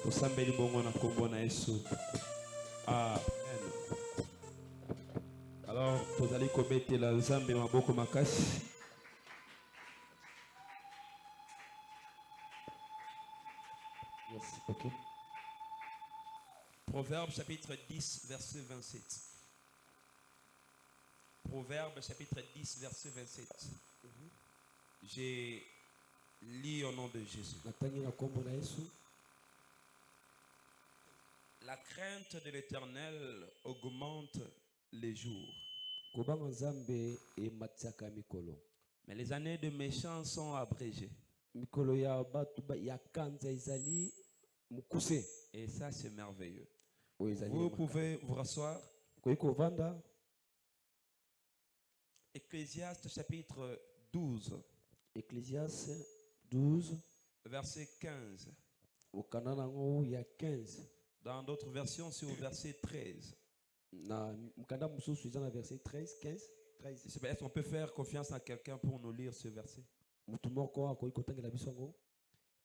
Osambeli bongo na kombo na Yesu. Amen. Alors, tozali kobetela Nzambe maboko makasi. Yes, ok. Proverbe chapitre 10, verset 27. Proverbe chapitre 10, verset 27. J'ai lu au nom de Jésus. La crainte de l'Éternel augmente les jours. Mais les années de méchants sont abrégées. Et ça, c'est merveilleux. Vous pouvez vous rasseoir. Ecclésiaste chapitre 12. Ecclésiaste 12. Verset 15. Dans d'autres versions, c'est au verset 13. Est-ce qu'on peut faire confiance à quelqu'un pour nous lire ce verset?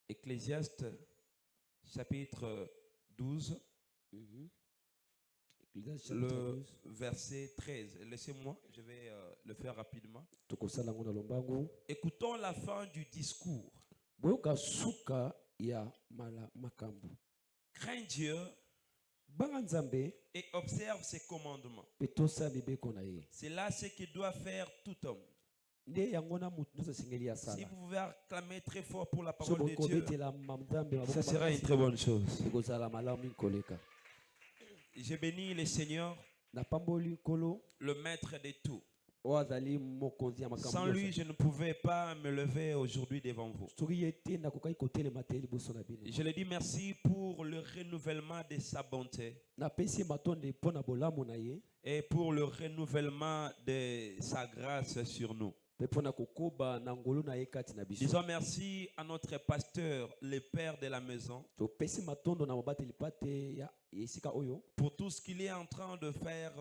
Ecclésiaste chapitre 12. Le verset 13. Laissez-moi, je vais le faire rapidement. Écoutons la fin du discours. Crains Dieu et observe ses commandements. C'est là ce que doit faire tout homme. Si vous pouvez acclamer très fort pour la parole de Dieu, ça sera une très bonne chose. Je bénis le Seigneur, le maître de tout. Sans lui, je ne pouvais pas me lever aujourd'hui devant vous. Je lui dis merci pour le renouvellement de sa bonté et pour le renouvellement de sa grâce sur nous. Disons merci à notre pasteur, le père de la maison, pour tout ce qu'il est en train de faire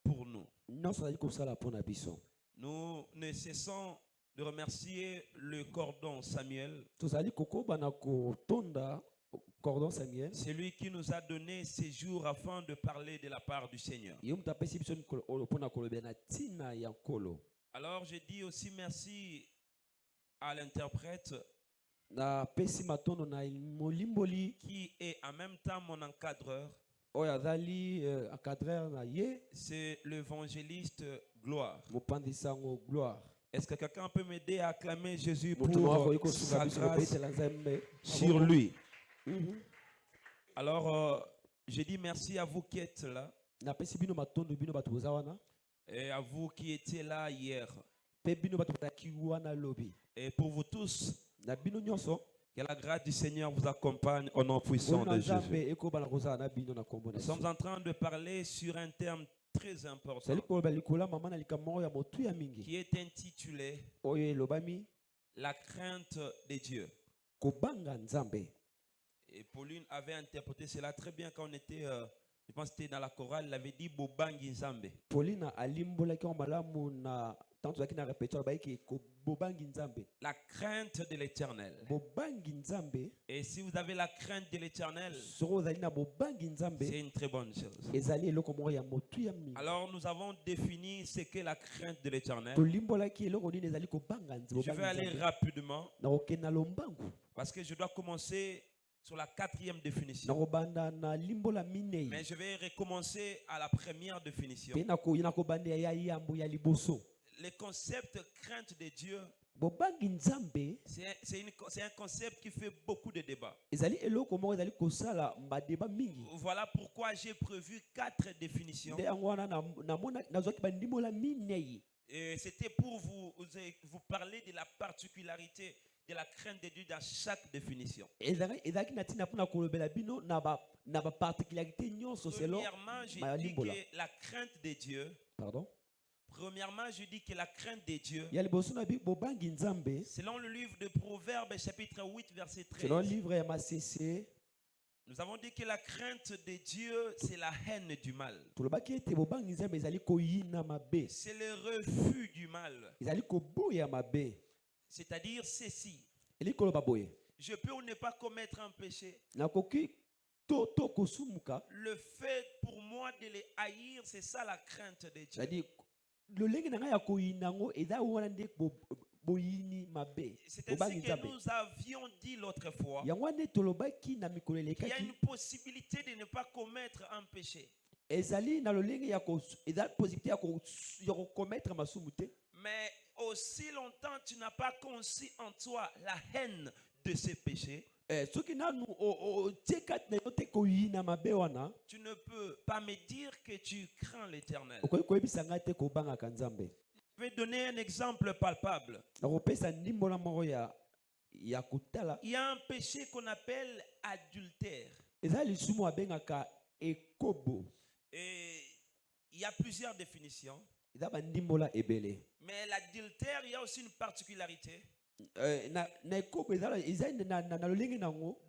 pour nous. Nous ne cessons de remercier le cordon Samuel. C'est lui qui nous a donné ces jours afin de parler de la part du Seigneur. Alors je dis aussi merci à l'interprète qui est en même temps mon encadreur. C'est l'évangéliste Gloire. Est-ce que quelqu'un peut m'aider à acclamer Jésus pour sa grâce sur lui? Alors, je dis merci à vous qui êtes là et à vous qui étiez là hier. Et pour vous tous, que la grâce du Seigneur vous accompagne au nom puissant de Jésus. Nous sommes en train de parler sur un terme très important qui est intitulé La crainte de Dieu. Et Pauline avait interprété cela très bien quand on était, je pense que c'était dans la chorale, elle avait dit Bobangi Nzambe. Pauline la crainte de l'Éternel. Et si vous avez la crainte de l'Éternel, c'est une très bonne chose. Alors nous avons défini ce qu'est la crainte de l'Éternel. Je vais aller rapidement parce que je dois commencer sur la 4e définition. Mais je vais recommencer à la première définition. Le concept crainte de Dieu, c'est un concept qui fait beaucoup de débats. Voilà pourquoi j'ai prévu 4 définitions. Et c'était pour vous parler de la particularité de la crainte de Dieu dans chaque définition. Premièrement, je dis que la crainte de Dieu. Premièrement, je dis que la crainte de Dieu, selon le livre de Proverbes, chapitre 8, verset 13, nous avons dit que la crainte de Dieu, c'est la haine du mal. C'est le refus du mal. C'est-à-dire ceci. Je peux ou ne pas commettre un péché. Le fait pour moi de les haïr, c'est ça la crainte de Dieu. C'est ainsi que nous avions dit l'autre fois. Il y a une possibilité de ne pas commettre un péché. Mais aussi longtemps tu n'as pas conçu en toi la haine de ce péché, tu ne peux pas me dire que tu crains l'Éternel. Je vais donner un exemple palpable. Il y a un péché qu'on appelle adultère. Et il y a plusieurs définitions. Mais l'adultère, il y a aussi une particularité.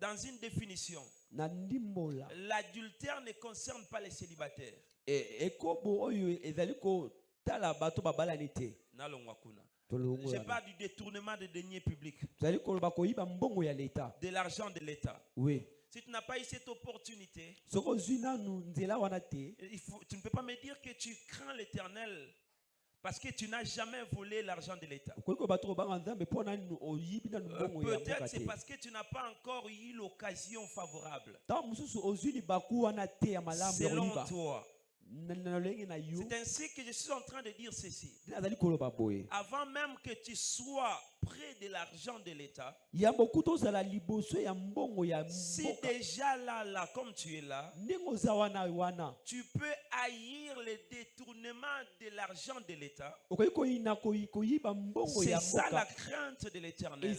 Dans une définition, l'adultère ne concerne pas les célibataires. Je parle du détournement de deniers publics, de l'argent de l'État. Oui. Si tu n'as pas eu cette opportunité, tu ne peux pas me dire que tu crains l'Éternel parce que tu n'as jamais volé l'argent de l'État. Peut-être c'est parce que tu n'as pas encore eu l'occasion favorable. Selon toi. C'est ainsi que je suis en train de dire ceci. Avant même que tu sois près de l'argent de l'État, si déjà là, comme tu es là, tu peux haïr le détournement de l'argent de l'État. C'est ça la crainte de l'Éternel.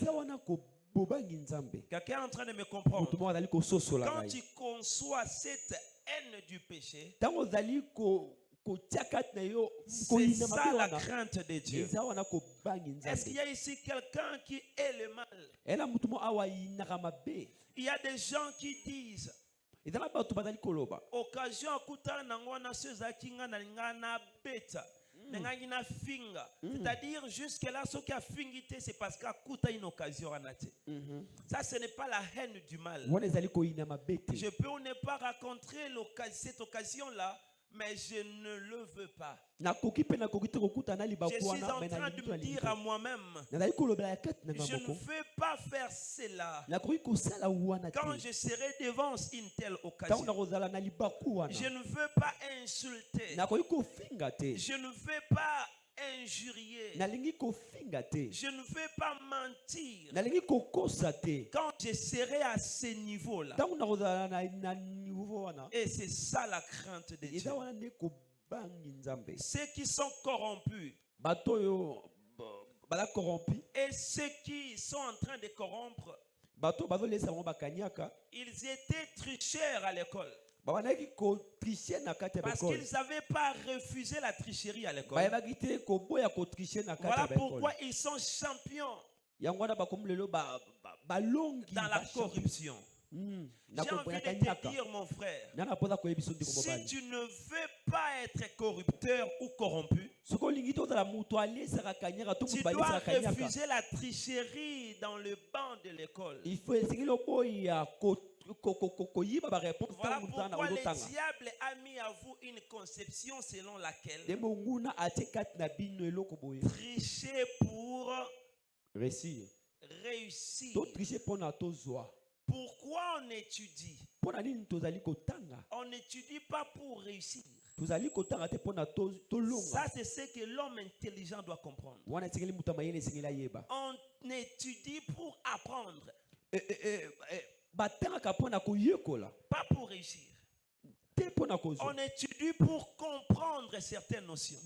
Quelqu'un est en train de me comprendre. Quand tu conçois cette haine du péché, c'est ça la crainte de Dieu. Est-ce qu'il y a ici quelqu'un qui est le mal? Il y a des gens qui disent occasion akutana nangwana sezakinga na ngana beta. C'est-à-dire jusque là ce qui a fingité c'est parce qu'akuta une occasion anate. Ça ce n'est pas la haine du mal. Je peux ne pas raconter cette occasion là, mais je ne le veux pas. Je suis en train de me dire à moi-même, je ne veux pas faire cela. Quand je serai devant une telle occasion, je ne veux pas insulter. Je ne veux pas injurier. Je ne veux pas mentir. Quand je serai à ce niveau-là. Et c'est ça la crainte de Dieu. Ceux qui sont corrompus et ceux qui sont en train de corrompre, ils étaient tricheurs à l'école. Parce qu'ils n'avaient pas refusé la tricherie à l'école. Voilà pourquoi ils sont champions dans la corruption. J'ai envie de te dire, mon frère, si tu ne veux pas être corrupteur ou corrompu, tu dois refuser la tricherie dans le banc de l'école. Voilà pourquoi le diable a mis à vous une conception selon laquelle tricher pour réussir. Pourquoi on étudie? On n'étudie pas pour réussir. Ça, c'est ce que l'homme intelligent doit comprendre. On étudie pour apprendre. Pas pour réussir. On étudie pour comprendre certaines notions.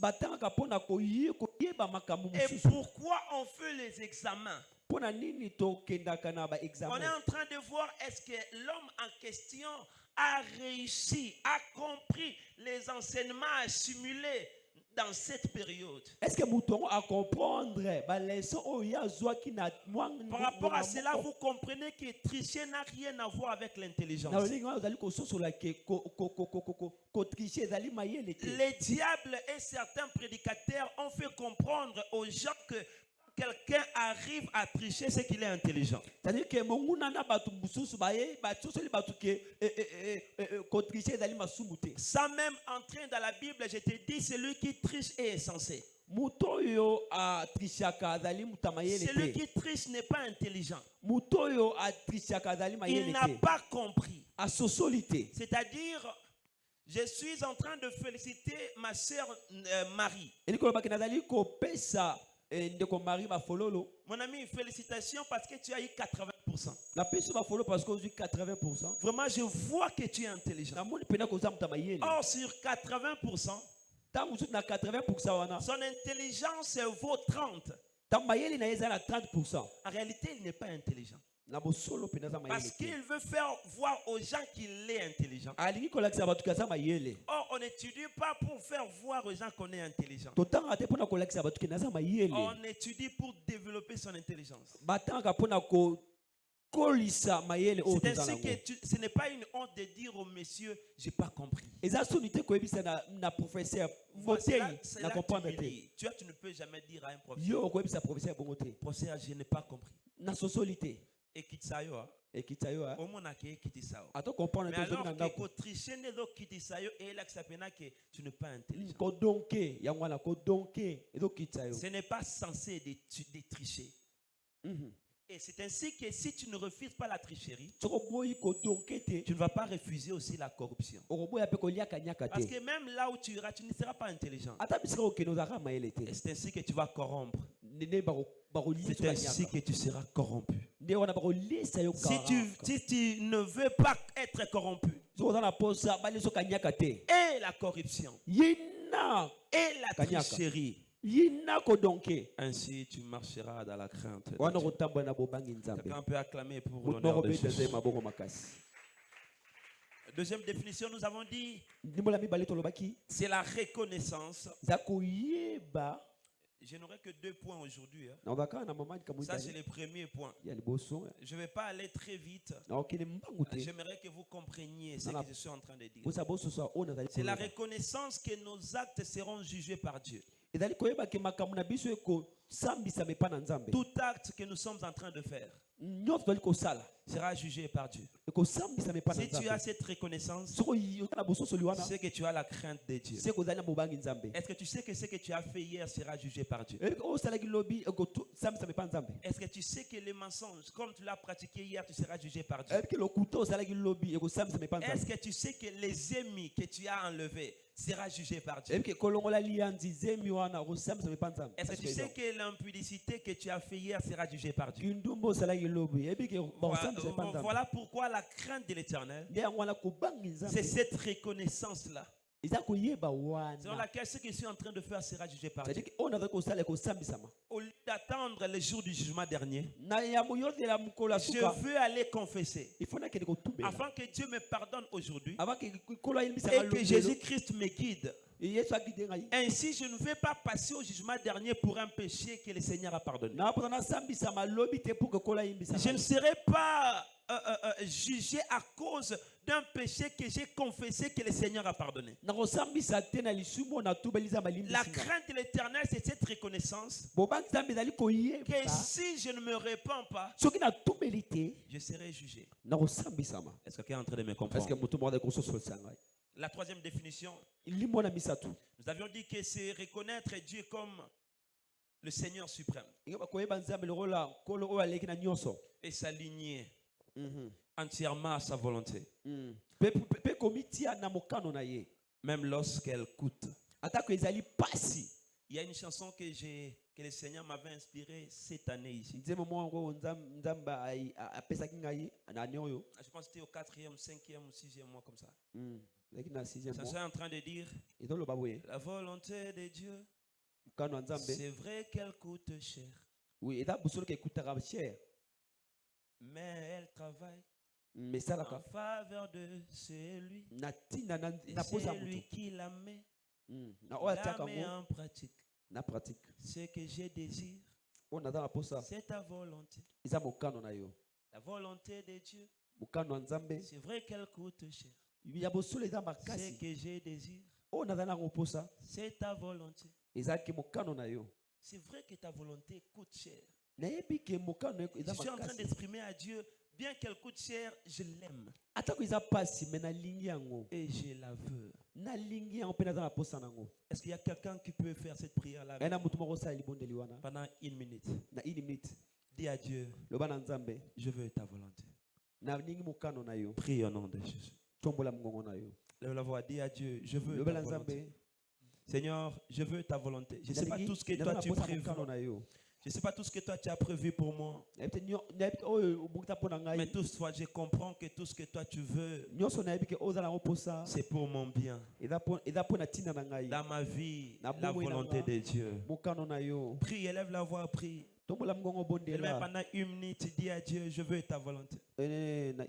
Et pourquoi on fait les examens? On est en train de voir est-ce que l'homme en question a réussi, a compris les enseignements assimilés dans cette période. Est-ce que nous à comprendre par rapport à cela, vous comprenez que tricher n'a rien à voir avec l'intelligence. Le diable et certains prédicateurs ont fait comprendre aux gens que quelqu'un arrive à tricher, c'est qu'il est intelligent. C'est-à-dire que Sans même entrer dans la Bible, je te dis, celui qui triche est insensé. Celui qui triche n'est pas intelligent. Il n'a pas compris. C'est-à-dire, je suis en train de féliciter ma sœur Marie. Mon ami, félicitations parce que tu as eu 80%. Vraiment, je vois que tu es intelligent. Or, sur 80%, son intelligence vaut 30%. En réalité, il n'est pas intelligent. Parce qu'il veut faire voir aux gens qu'il est intelligent. Or, on n'étudie pas pour faire voir aux gens qu'on est intelligent. On étudie pour développer son intelligence. C'est ainsi que ce n'est pas une honte de dire au monsieur, j'ai pas compris. Tu ne peux jamais dire à un professeur, professeur, je n'ai pas compris. Et quitte ça, au moins mais alors que tricher ne doit quitter ça et là que ça peine que tu n'es pas intelligent. Ce n'est pas censé de tricher. Et c'est ainsi que si tu ne refuses pas la tricherie, tu ne vas pas refuser aussi la corruption. Parce que même là où tu iras, tu ne seras pas intelligent. Et c'est ainsi que tu vas corrompre. C'est ainsi que tu seras corrompu. Si tu ne veux pas être corrompu, et la corruption, et la tricherie, ainsi tu marcheras dans la crainte de Dieu. Quelqu'un peut acclamer pour l'honneur de Jésus. Deuxième définition, nous avons dit, c'est la reconnaissance. Je n'aurai que 2 points aujourd'hui. Ça, c'est le premier point. Je ne vais pas aller très vite. J'aimerais que vous compreniez ce que je suis en train de dire. C'est la reconnaissance que nos actes seront jugés par Dieu. Tout acte que nous sommes en train de faire sera jugé par Dieu. Si tu as cette reconnaissance, c'est que tu as la crainte de Dieu. Est-ce que tu sais que ce que tu as fait hier sera jugé par Dieu? Est-ce que tu sais que les mensonges, comme tu l'as pratiqué hier, tu seras jugé par Dieu? Est-ce que tu sais que les ennemis que tu as enlevés sera jugé par Dieu? Est-ce que tu sais que l'impudicité que tu as fait hier sera jugée par Dieu? Voilà pourquoi la crainte de l'Éternel, c'est cette reconnaissance-là, selon laquelle ce que je suis en train de faire sera jugé par Dieu. Au lieu d'attendre le jour du jugement dernier, je veux aller confesser afin que Dieu me pardonne aujourd'hui et que Jésus-Christ me guide. Ainsi, je ne vais pas passer au jugement dernier pour un péché que le Seigneur a pardonné. Je ne serai pas jugé à cause d'un péché que j'ai confessé que le Seigneur a pardonné. La crainte de l'Éternel, c'est cette reconnaissance que si je ne me répands pas, je serai jugé. Est-ce que quelqu'un est en train de me comprendre? La troisième définition, nous avions dit que c'est reconnaître Dieu comme le Seigneur suprême et s'aligner entièrement à sa volonté, même lorsqu'elle coûte. Il y a une chanson que le Seigneur m'avait inspirée cette année ici. Je pense que c'était au 4e, 5e ou 6e mois comme ça. Ça est en train de dire la volonté de Dieu, c'est vrai qu'elle coûte cher. Mais elle travaille en faveur de celui qui la met en pratique. Ce que je désire, c'est ta volonté. La volonté de Dieu, c'est vrai qu'elle coûte cher. Ce que je désire, c'est ta volonté. c'est vrai que ta volonté coûte cher. Je suis en train d'exprimer à Dieu, bien qu'elle coûte cher, je l'aime. Et je la veux. Est-ce qu'il y a quelqu'un qui peut faire cette prière-là pendant une minute? Dis à Dieu, je veux ta volonté. Prie au nom de Jésus. Lève la voix, dis à Dieu, je veux ta volonté. Seigneur, je veux ta volonté. Je ne sais pas tout ce que toi tu prévu. Je ne sais pas tout ce que toi tu as prévu pour moi. Mais toutefois, je comprends que tout ce que toi tu veux, c'est pour mon bien. Dans ma vie, la volonté de Dieu. Prie, élève la voix, prie. Et même pendant une minute, dis à Dieu, je veux ta volonté. Seigneur,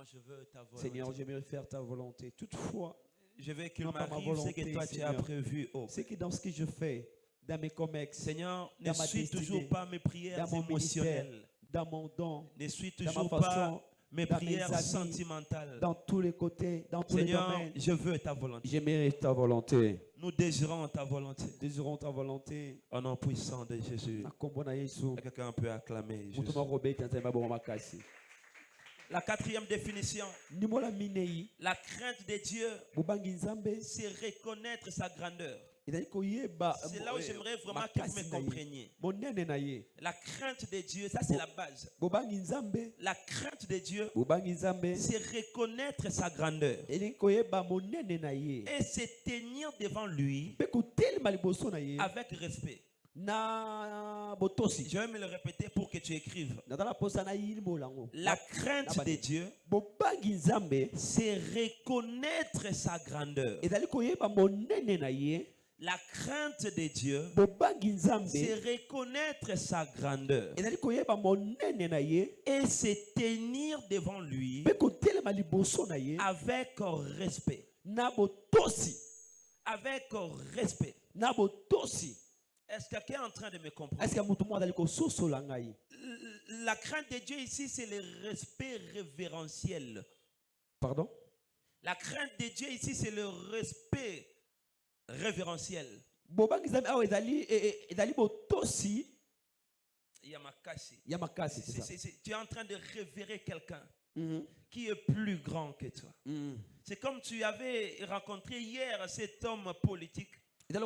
je veux ta volonté. Seigneur, j'aimerais faire ta volonté. Toutefois, je veux qu'il m'arrive ce que toi tu as prévu. C'est que dans ce que je fais, dans mes comex, Seigneur, ne suis toujours pas mes prières émotionnelles. Dans mon don, ne suis toujours pas mes prières sentimentales. Dans tous les côtés, dans tous les domaines. Je veux ta volonté. J'aimerais ta volonté. Nous désirons ta volonté. Désirons ta volonté. Au nom puissant de Jésus. Quelqu'un peut acclamer Jésus. La quatrième définition, la crainte de Dieu, c'est reconnaître sa grandeur. C'est là où j'aimerais vraiment que vous me compreniez. La crainte de Dieu, ça c'est la base. La crainte de Dieu, c'est reconnaître sa grandeur. Et se tenir devant lui avec respect. Je vais me le répéter pour que tu écrives. La crainte de Dieu, c'est reconnaître sa grandeur. La crainte de Dieu, c'est reconnaître sa grandeur. Et se tenir devant lui avec respect. Avec respect. Est-ce que quelqu'un est en train de me comprendre? La crainte de Dieu ici, c'est le respect révérentiel. Pardon? La crainte de Dieu ici, c'est le respect révérentiel. Yamakasi. Tu es en train de révérer quelqu'un qui est plus grand que toi. C'est comme tu avais rencontré hier cet homme politique. Parce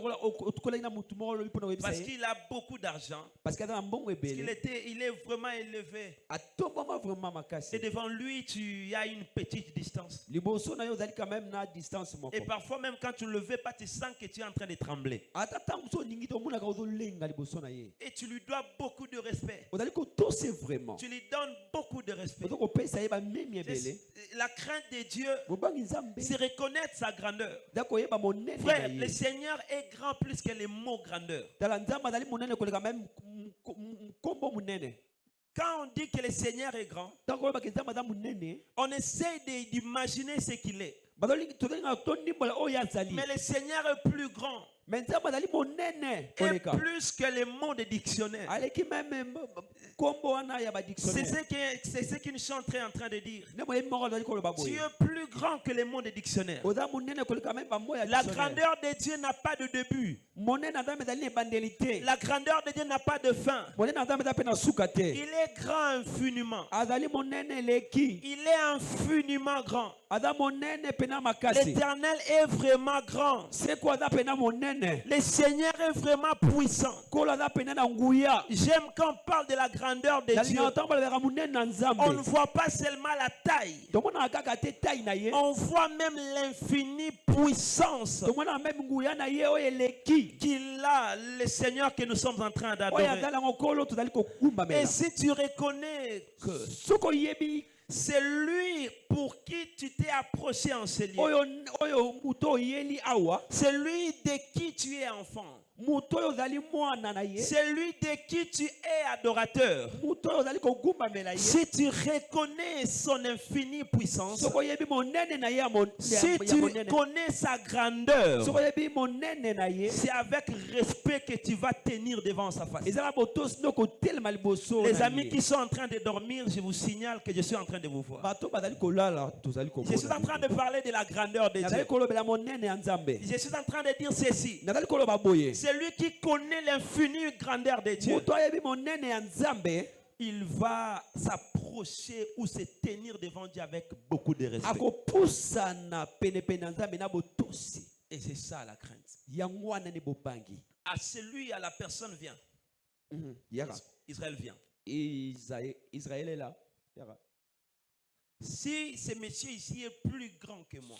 qu'il a beaucoup d'argent. Parce qu'il il est vraiment élevé. Et devant lui, tu as une petite distance. Et parfois, même quand tu ne le veux pas, tu sens que tu es en train de trembler. Et tu lui dois beaucoup de respect. Tu lui donnes beaucoup de respect. La crainte de Dieu, c'est reconnaître sa grandeur. Frère, le Seigneur est grand plus que les mots grandeur. Quand on dit que le Seigneur est grand, on essaie d'imaginer ce qu'il est. Mais le Seigneur est plus grand. Et plus que les mots de dictionnaire. C'est ce qu'une chanteuse est en train de dire. Tu es plus grand que les mots de dictionnaire. La grandeur de Dieu n'a pas de début. La grandeur de Dieu n'a pas de fin. Il est grand infiniment. Il est infiniment grand. L'Éternel est vraiment grand. Le Seigneur est vraiment puissant. J'aime quand on parle de la grandeur de Dieu. On ne voit pas seulement la taille. On voit même l'infinie puissance qu'il a, le Seigneur que nous sommes en train d'adorer. Et si tu reconnais que c'est lui pour qui tu t'es approché en ce lieu, c'est lui de qui tu es enfant, c'est lui de qui tu es adorateur. Si tu reconnais son infinie puissance, si tu connais sa grandeur, c'est avec respect que tu vas tenir devant sa face. Les amis qui sont en train de dormir, je vous signale que je suis en train de vous voir. Je suis en train de parler de la grandeur de Dieu. Je suis en train de dire ceci. Celui qui connaît l'infinie grandeur de Dieu, il va s'approcher ou se tenir devant Dieu avec beaucoup de respect. Et c'est ça la crainte. À celui, à la personne vient. Israël vient. Israël est là. Si ce monsieur ici est plus grand que moi,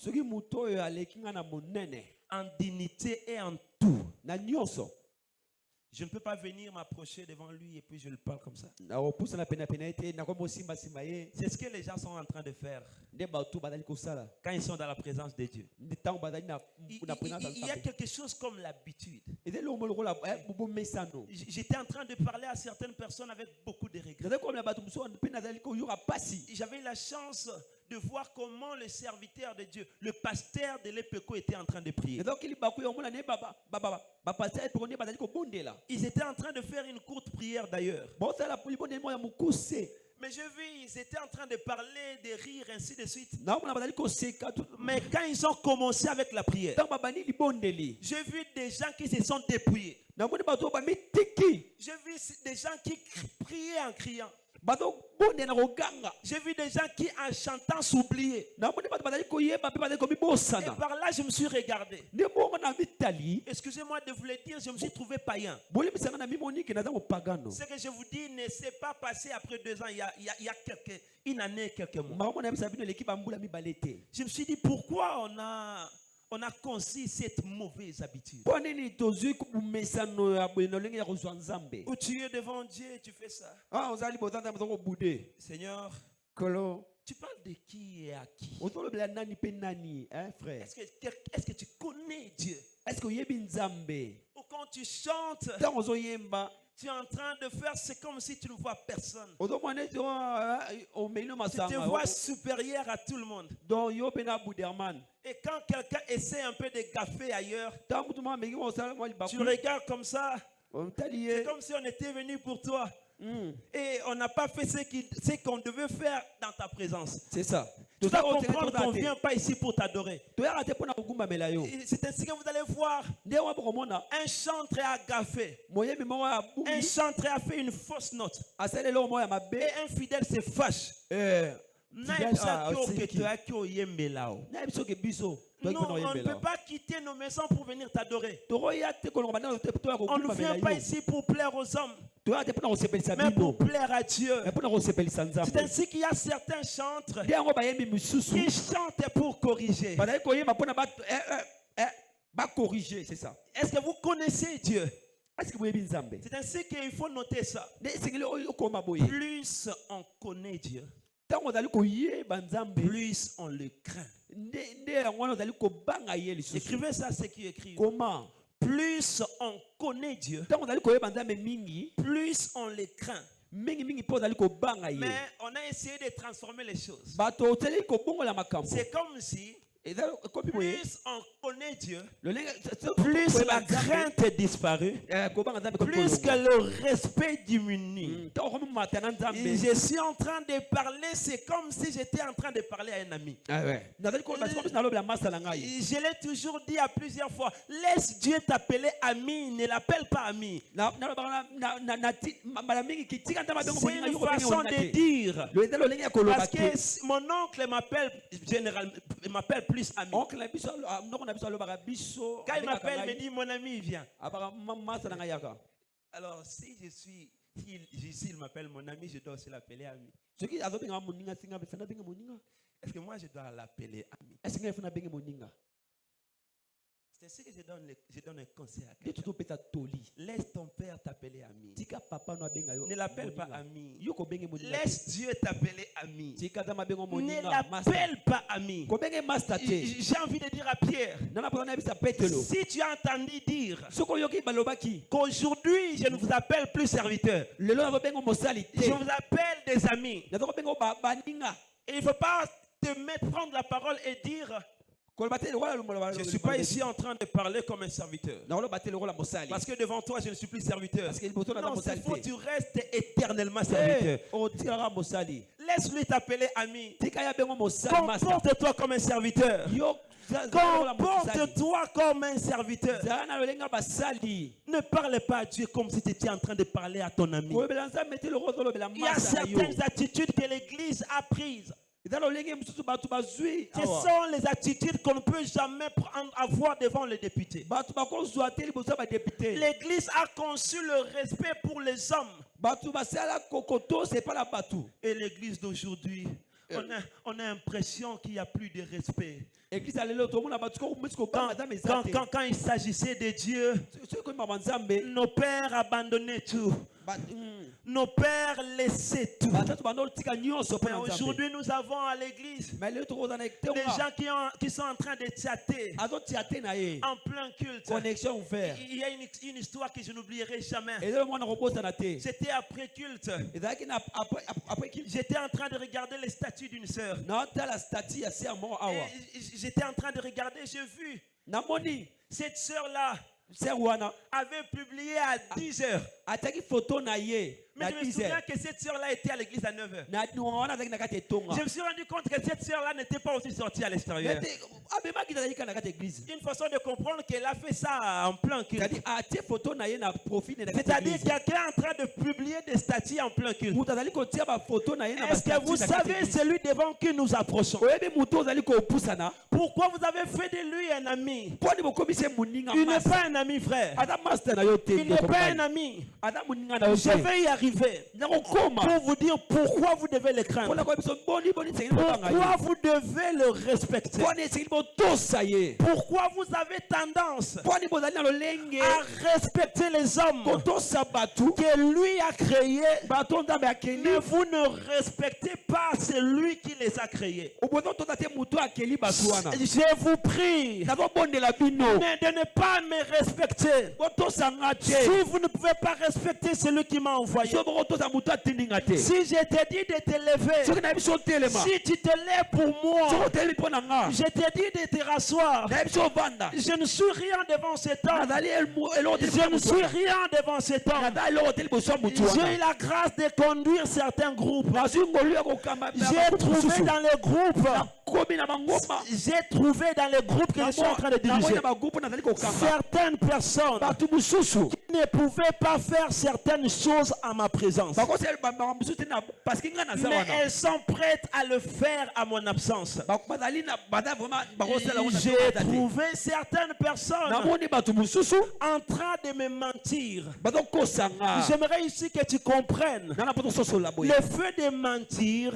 en dignité et en tout, je ne peux pas venir m'approcher devant lui et puis je le parle comme ça. C'est ce que les gens sont en train de faire quand ils sont dans la présence de Dieu. Il y a quelque chose comme l'habitude. J'étais en train de parler à certaines personnes avec beaucoup de regrets. J'avais la chance de voir comment le serviteur de Dieu, le pasteur de l'EPECO, était en train de prier. Ils étaient en train de faire une courte prière d'ailleurs. Mais je vis, ils étaient en train de parler, de rire, ainsi de suite. Mais quand ils ont commencé avec la prière, j'ai vu des gens qui se sont dépouillés. J'ai vu des gens qui priaient en criant. J'ai vu des gens qui en chantant s'oubliaient. Et par là je me suis regardé. Excusez-moi de vous le dire, je me suis trouvé païen. Ce que je vous dis ne s'est pas passé après 2 ans, il y a une année, quelques mois. Je me suis dit pourquoi on a conçu cette mauvaise habitude. Où tu es devant Dieu et tu fais ça. Seigneur, tu parles de qui et à qui? Est-ce que tu connais Dieu? Ou quand tu chantes, tu es en train de faire, c'est comme si tu ne vois personne. Tu te vois supérieur à tout le monde. Et quand quelqu'un essaie un peu de gaffer ailleurs, tu regardes comme ça. C'est comme si on était venu pour toi. Et on n'a pas fait ce qu'on devait faire dans ta présence. C'est ça. Tu dois comprendre qu'on ne vient pas ici pour t'adorer. C'est ainsi que vous allez voir un chantre a gaffé. Un chantre a fait une fausse note. Et un fidèle se fâche. Non, on ne peut pas quitter nos maisons pour venir t'adorer. On ne vient pas ici pour plaire aux hommes, mais pour plaire à Dieu. C'est ainsi qu'il y a certains chantres qui chantent pour corriger. C'est ça. Est-ce que vous connaissez Dieu? C'est ainsi qu'il faut noter ça. Plus on connaît Dieu, plus on le craint. Écrivez ça, ce qui est écrit. Comment? Plus on connaît Dieu, plus on le craint. Mais on a essayé de transformer les choses. C'est comme si plus on connaît Dieu, plus la crainte est disparue, plus que le respect diminue. Je suis en train de parler, c'est comme si j'étais en train de parler à un ami. Je l'ai toujours dit à plusieurs fois, laisse Dieu t'appeler ami, ne l'appelle pas ami. C'est une façon de dire. Parce que mon oncle m'appelle généralement, plus ami. Quand il m'appelle, il me dit mon ami, il vient. Alors si il m'appelle mon ami, je dois aussi l'appeler ami. Est-ce que moi je dois l'appeler ami? C'est ce que je donne un conseil à quelqu'un. Laisse ton père t'appeler ami. Ne l'appelle pas ami. Laisse Dieu t'appeler ami. Ne l'appelle pas ami. J'ai envie de dire à Pierre, si tu as entendu dire qu'aujourd'hui je ne vous appelle plus serviteur, je vous appelle des amis. Et il ne faut pas prendre la parole et dire je ne suis pas ici en train de parler comme un serviteur. Parce que devant toi, je ne suis plus serviteur. Non, c'est faux, tu restes éternellement serviteur. laisse-lui t'appeler ami. Comporte-toi comme un serviteur. Comporte-toi comme un serviteur. Ne parle pas à Dieu comme si tu étais en train de parler à ton ami. Il y a certaines attitudes que l'Église a prises. Ce sont les attitudes qu'on ne peut jamais avoir devant les députés. L'Église a conçu le respect pour les hommes. Et l'Église d'aujourd'hui, on a l'impression qu'il n'y a plus de respect. Quand il s'agissait de Dieu, nos pères abandonnaient tout. Nos pères laissaient tout. Mais aujourd'hui, nous avons à l'église des gens qui sont en train de chatter en plein culte. Il y a une histoire que je n'oublierai jamais. C'était après culte. J'étais en train de regarder les statuts d'une sœur. J'étais en train de regarder, j'ai vu cette sœur-là avait publié à 10 heures. Mais je me souviens que cette sœur-là était à l'église à 9 heures. Je me suis rendu compte que cette sœur-là n'était pas aussi sortie à l'extérieur. Une façon de comprendre qu'elle a fait ça en plein culte. C'est-à-dire quelqu'un est en train de publier des statuts en plein culte. Est-ce que vous savez celui devant qui nous approchons? Pourquoi vous avez fait de lui un ami? Il n'est pas un ami, frère. Il n'est pas un ami. Je vais y arriver pour vous dire pourquoi vous devez le craindre. Pourquoi vous devez le respecter. Pourquoi vous avez tendance à respecter les hommes que lui a créés, mais vous ne respectez pas celui qui les a créés. Je vous prie de ne pas me respecter. Si vous ne pouvez pas respecter celui qui m'a envoyé, si je t'ai dit de te lever, si tu te lèves pour moi, je t'ai dit de te rasseoir, je ne suis rien devant cet homme. Je ne suis rien devant cet homme. J'ai eu la grâce de conduire certains groupes. J'ai trouvé dans les groupes que je suis en train de diriger certaines personnes qui ne pouvaient pas faire certaines choses à ma présence, mais elles sont prêtes à le faire à mon absence. J'ai trouvé certaines personnes en train de me mentir. J'aimerais ici que tu comprennes le fait de mentir,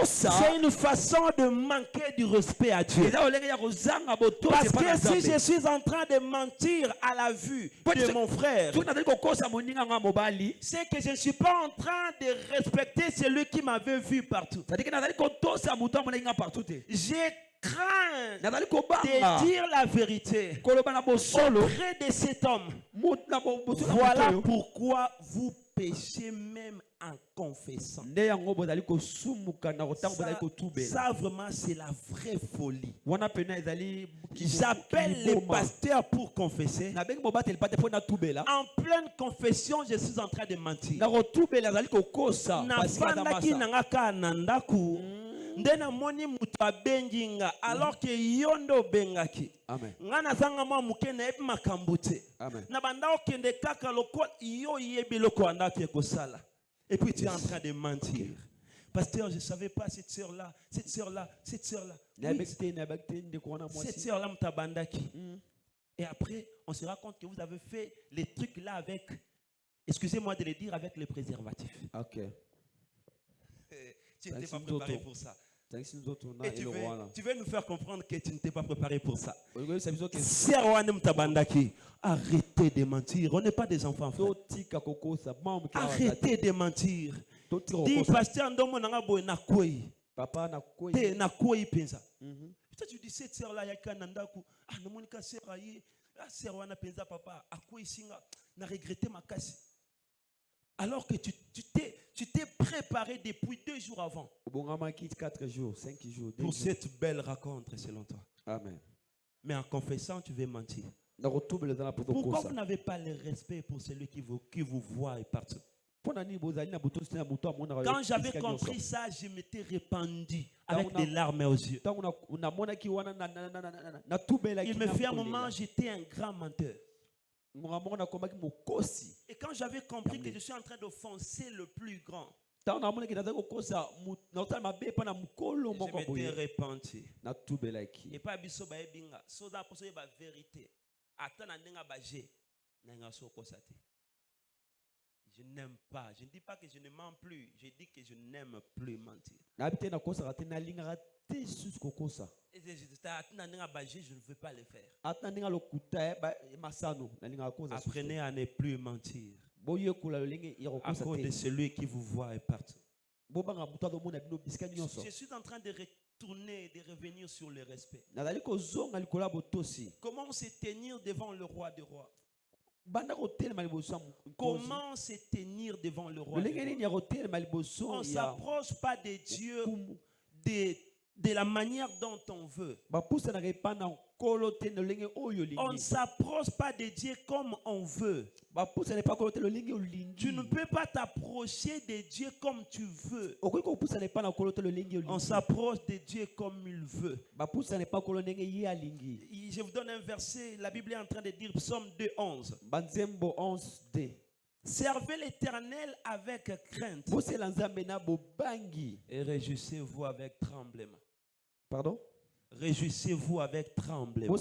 c'est une façon de manquer du respect à Dieu. Parce que si je suis en train de mentir à la vue de mon frère, c'est que je ne suis pas en train de respecter celui qui m'avait vu partout. J'ai craint de dire la vérité auprès de cet homme. Voilà pourquoi vous péchez même en confessant. Ça vraiment c'est la vraie folie. J'appelle les pasteurs pour confesser. En pleine confession, je suis en train de mentir. Ndena moni muta benginga alors que yondo bengaki. Ngana zanga mwa mukene epi makambute. Na banda okende kaka loko yo yebi loko andaki ekosala. Et puis tu es en train de mentir. Pasteur, je ne savais pas cette sœur-là. Oui, cette sœur-là mutabandaki. Et après, on se rend compte que vous avez fait les trucs là avec, excusez-moi de le dire, avec les préservatifs. Ok. Tu n'étais pas préparé pour ça. Et tu veux nous faire comprendre que tu ne t'es pas préparé pour ça. Arrêtez de mentir. On n'est pas des enfants. Arrêtez de mentir. Dis, pasteur, papa na koi penza. Peut-être tu dis cette sœur là yaka nandaku. Ah non monika sœur ayi. Ah sœur wana penza papa. Akoi singa na regretté ma casse. Alors que tu t'es préparé depuis 2 jours avant. 4 jours, 5 jours. Pour cette belle rencontre selon toi. Amen. Mais en confessant, tu veux mentir. Pourquoi vous n'avez pas le respect pour celui qui vous voit et partout? Quand j'avais compris ça, je m'étais répandu avec des larmes aux yeux. Il me fait un moment, j'étais un grand menteur. Et quand j'avais compris que je suis en train d'offenser le plus grand, je m'étais repenti. Et pas biso ba ebinga. So da poso ba vérité. Ata na ndenga ba je. Na nga so kosate. Je n'aime pas. Je ne dis pas que je ne mens plus. Je dis que je n'aime plus mentir. Et je ne veux pas le faire. Apprenez à ne plus mentir. À cause de celui qui vous voit est partout. Je suis en train de retourner, de revenir sur le respect. Comment se tenir devant le roi des rois? Comment se tenir devant le roi des rois? On ne s'approche pas de Dieu de la manière dont on veut. On ne s'approche pas de Dieu comme on veut. Tu ne peux pas t'approcher de Dieu comme tu veux. On s'approche de Dieu comme il veut. Je vous donne un verset. La Bible est en train de dire Psaume 2:11. Servez l'Éternel avec crainte et réjouissez-vous avec tremblement. Pardon? Réjouissez-vous avec tremblement.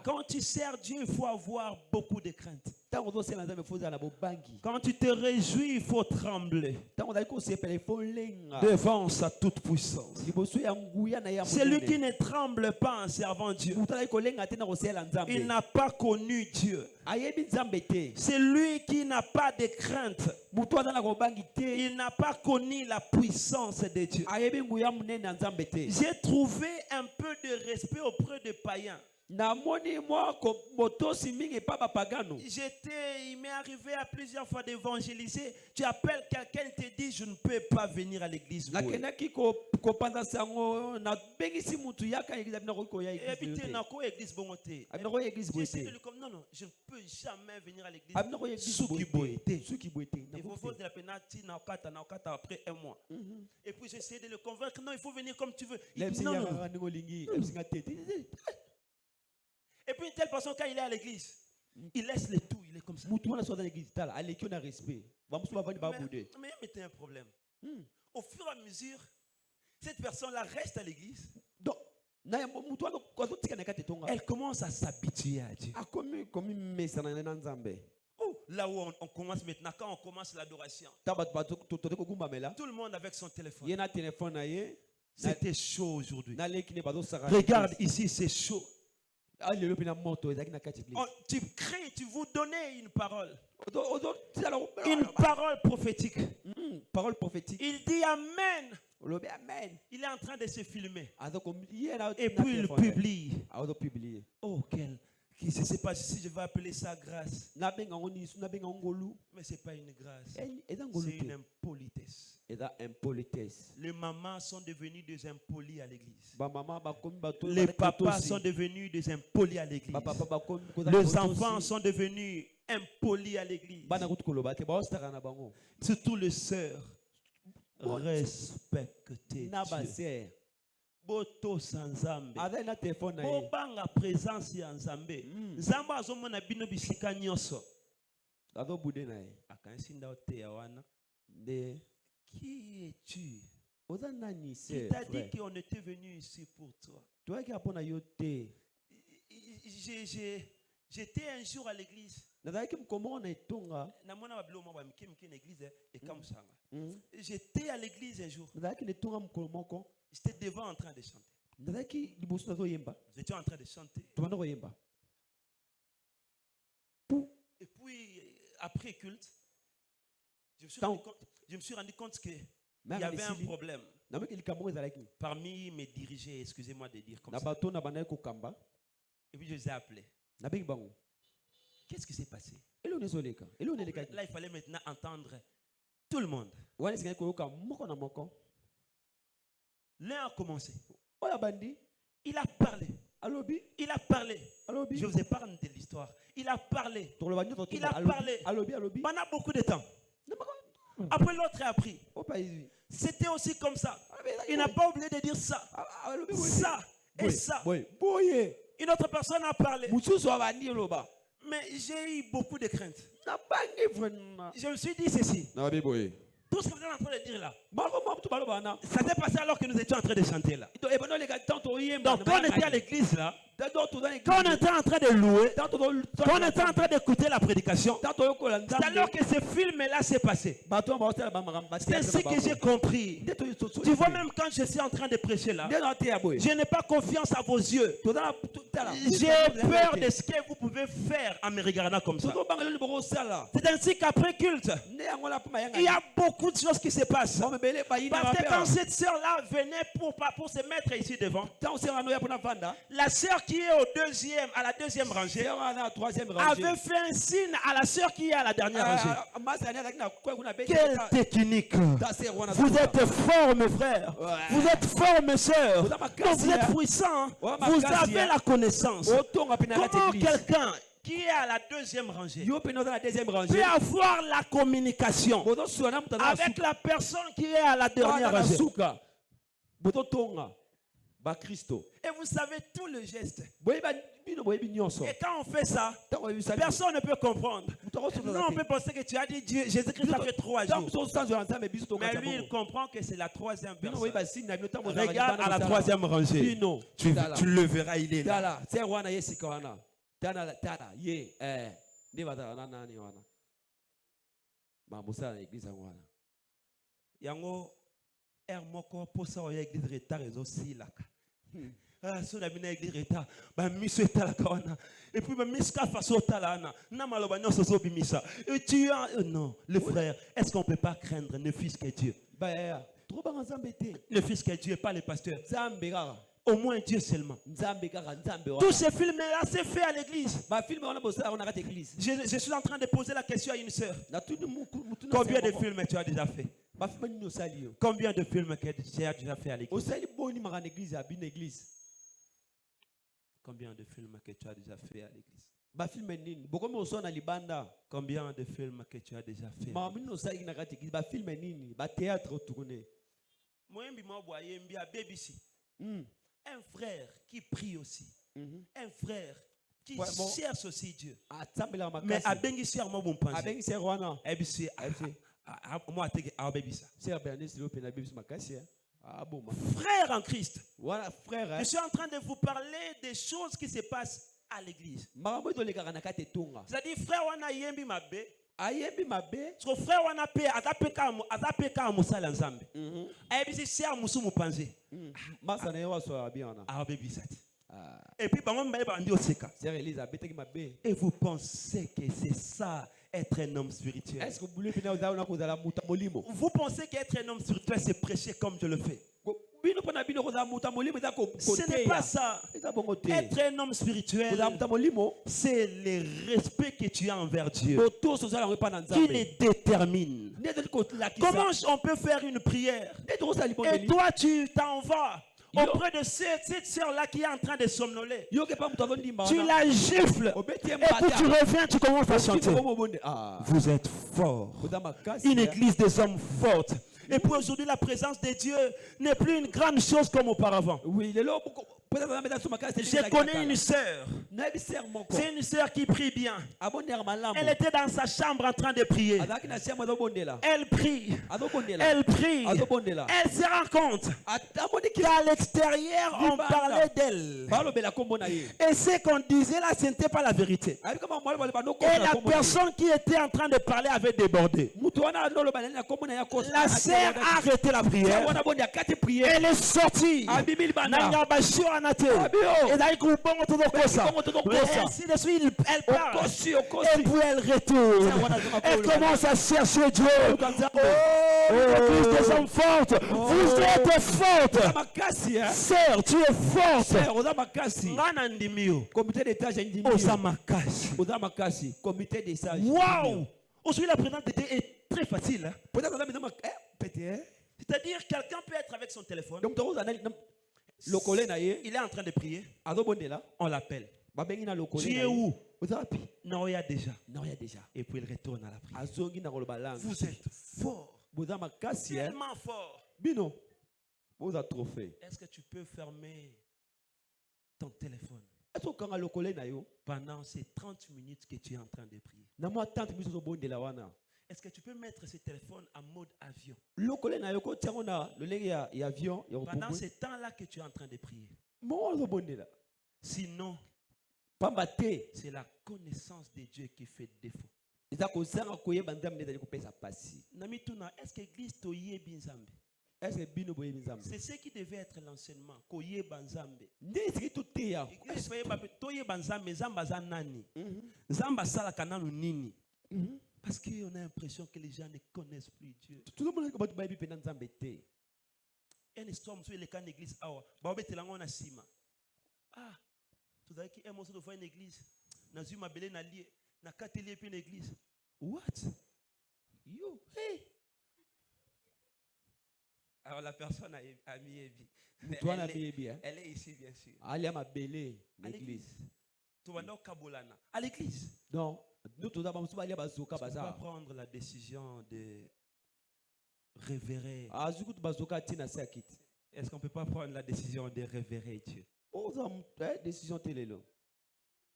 Quand tu sers Dieu, il faut avoir beaucoup de crainte. Quand tu te réjouis, il faut trembler devant sa toute puissance. Celui qui ne tremble pas en servant Dieu, il n'a pas connu Dieu. Celui qui n'a pas de crainte, il n'a pas connu la puissance de Dieu. J'ai trouvé un peu de respect auprès des païens. Il m'est arrivé à plusieurs fois d'évangéliser. Tu appelles quelqu'un, il te dit je ne peux pas venir à l'église. Et puis tu n'as qu'au église bonté. J'essaie de lui dire non, je ne peux jamais venir à l'église. Il faut de la pénalité après un mois. Et puis j'essaie de le convaincre, non, il faut venir comme tu veux. Il dit non. Et puis une telle personne, quand il est à l'église, il laisse le tout, il est comme ça. Mais mettez un problème. Au fur et à mesure, cette personne-là reste à l'église. Elle commence à s'habituer à Dieu. Là où on commence maintenant, quand on commence l'adoration, tout le monde avec son téléphone. C'était chaud aujourd'hui. Regarde ici, c'est chaud. Tu cries, tu vous donnez une parole. Une parole prophétique. Il dit Amen. Il est en train de se filmer. Et puis il publie. Oh, je ne sais pas si je vais appeler ça grâce. Mais ce n'est pas une grâce. C'est une impolitesse. Les mamans sont devenues des impolis à l'église. Les papas sont devenus des impolis à l'église. Les enfants sont devenus impolis à l'église. Surtout les sœurs. Respectez Dieu. Boto sanzambe. Bobanga présence ya nzambe. Nzamba azomona bino bisika nyonso. Akansi nda oteya wana. Qui es-tu? Il t'a dit qu'on était venu ici pour toi. J'étais un jour à l'église. J'étais à l'église un jour. J'étais devant en train de chanter. J'étais en train de chanter. Et puis, après culte, je me suis rendu compte qu'il y avait un problème parmi mes dirigés, excusez-moi de dire comme ça. Et puis je les ai appelés. Qu'est-ce qui s'est passé? Là, il fallait maintenant entendre tout le monde. L'un a commencé. Il a parlé. Il a parlé. Je vous épargne de l'histoire. Il a parlé. Il a parlé pendant beaucoup de temps. Après, l'autre a appris. C'était aussi comme ça. Il n'a pas oublié de dire ça. Ça et ça. Une autre personne a parlé. Mais j'ai eu beaucoup de craintes. Je me suis dit ceci. Tout ce que vous êtes en train de dire là, ça s'est passé alors que nous étions en train de chanter là. Donc quand on était à l'église là, quand on était en train de louer, quand on était en train d'écouter la prédication, c'est alors que ce film-là s'est passé. C'est ce que j'ai compris. Tu vois, même quand je suis en train de prêcher là, je n'ai pas confiance à vos yeux. J'ai peur de ce que vous pouvez faire en me regardant comme ça. C'est ainsi qu'après culte, il y a beaucoup de choses qui se passent. Parce que quand cette sœur-là venait pour se mettre ici devant, la sœur qui est à la deuxième rangée avait fait un signe à la sœur qui est à la dernière rangée. Quelle technique! Vous êtes forts, mes frères. Vous êtes forts, mes sœurs. Vous êtes puissants. Vous avez la connaissance. Comment quelqu'un qui est à la deuxième rangée peut avoir la communication avec la personne qui est à la dernière rangée? Et vous savez tout le geste. Et quand on fait ça, personne ne peut comprendre. Nous, on peut penser que tu as dit Dieu, Jésus-Christ a fait 3 jours. Mais lui, il comprend que c'est la troisième personne. Regarde à la troisième rangée. Tu le verras, il est là. Yango moko posa oya église retard aussi là. Ah, so na bina église retard ba miso etala kawana et puis ba miska faso talana na maloba nyoso so bimisa et tu non les frères, est-ce qu'on peut pas craindre ne fils que Dieu? Le fils que Dieu, pas le pasteur. Au moins Dieu seulement. Tous ces films-là, c'est fait à l'église. Je suis en train de poser la question à une sœur. Combien de films tu as déjà fait? Combien de films tu as déjà fait à l'église? Combien de films que tu as déjà fait à l'église? Combien de films que tu as déjà fait? Un frère qui prie aussi. Un frère qui cherche aussi Dieu. Mais frère en Christ, je suis en train de vous parler des choses qui se passent à l'église. C'est-à-dire, frère, on a yembi mabe. Son frère, on a payé à Moussa Lanzambe. Et c'est un Moussou Moupanzé. Et puis, et vous pensez que c'est ça, être un homme spirituel? Vous pensez qu'être un homme spirituel, c'est prêcher comme je le fais? Ce n'est pas ça. Être un homme spirituel, c'est le respect que tu as envers Dieu qui les détermine. Comment on peut faire une prière et toi tu t'en vas auprès de cette sœur-là qui est en train de somnoler? Tu la gifles et puis tu reviens, tu commences à chanter. Vous êtes forts. Une église des hommes fortes. Et puis aujourd'hui, la présence de Dieu n'est plus une grande chose comme auparavant. Je connais une sœur. C'est une sœur qui prie bien. Elle était dans sa chambre en train de prier. Elle prie. Elle prie. Elle se rend compte qu'à l'extérieur, on parlait d'elle. Et ce qu'on disait là, ce n'était pas la vérité. Et la personne qui était en train de parler avait débordé. La sœur a arrêté la prière. Elle est sortie. Et ainsi de suite, elle part. Et puis elle retourne. Elle commence à chercher Dieu. Oh, l'église des hommes fortes. Vous êtes fortes. Sœur, tu es forte. Comité des tâches Waouh! Aujourd'hui, la présence de Dieu est très facile. C'est-à-dire, quelqu'un peut être avec son téléphone. Il est en train de prier. On l'appelle. Tu es où? Non, il y a déjà. Et puis il retourne à la prière. Vous êtes fort. Tellement fort. Est-ce que tu peux fermer ton téléphone pendant ces 30 minutes que tu es en train de prier? Est-ce que tu peux mettre ce téléphone en mode avion pendant ce temps-là que tu es en train de prier? Sinon, c'est la connaissance de Dieu qui fait défaut. Est-ce que l'église toye binzambe? C'est ce qui devait être l'enseignement. Koye banzambe. Toye banzambe zamba zanani. Zamba sala kananu nini. Parce qu'on a l'impression que les gens ne connaissent plus Dieu. Un histoire, monsieur, le cas d'église, ah, tout à l'heure, on a une église, on a une église. What? You, hey. Alors la personne a mis Ebi. Elle est ici, bien sûr. À l'église. À l'église. Non. On va prendre la décision de révérer. Est-ce qu'on ne peut pas prendre la décision de révérer Dieu? Décision télé.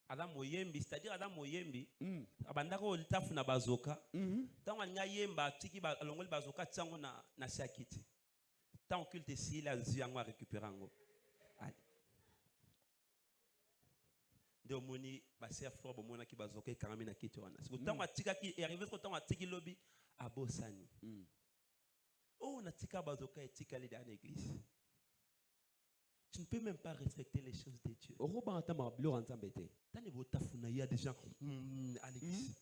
Adam Moyembi, c'est-à-dire Adam Moyembi, abandako litafu na bazoka. Tant on a yemba tiki ba longol bazoka tsango na sakiti. Tant on culte si la ziango récupérer ngo. De moni baser fort bomona ki bazoka karami na kiti wana. C'est tant on tika ki arrivé ko tant on tiki lobby abosani. Oh na tika bazoka et tika les dans l'église. Tu ne peux même pas respecter les choses de Dieu. Il y a des gens à l'église.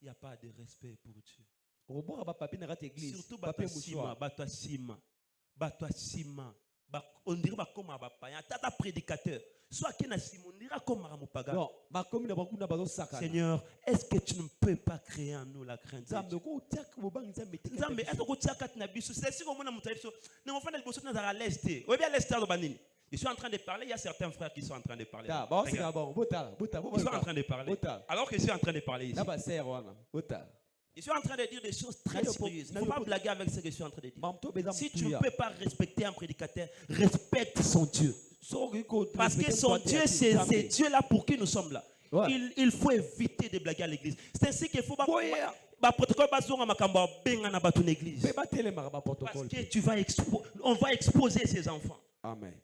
Il n'y a pas de respect pour Dieu. Surtout on dirait comme un tata prédicateur. Soit qu'il a Simon, on dirait comme un paga. Seigneur, est-ce que tu ne peux pas créer en nous la crainte de Dieu? Je suis en train de parler, il y a certains frères qui sont en train de parler. Ils sont en train de parler. Alors que je suis en train de parler ici. Je suis en train de dire des choses très sérieuses. Il ne faut pas blaguer avec ce que je suis en train de dire. Si tu ne peux pas respecter un prédicateur, respecte son Dieu. Parce que son Dieu, c'est Dieu là pour qui nous sommes là. Il faut éviter de blaguer à l'église. C'est ainsi qu'il faut pas. Protocole parce que on va exposer ses enfants. Amen.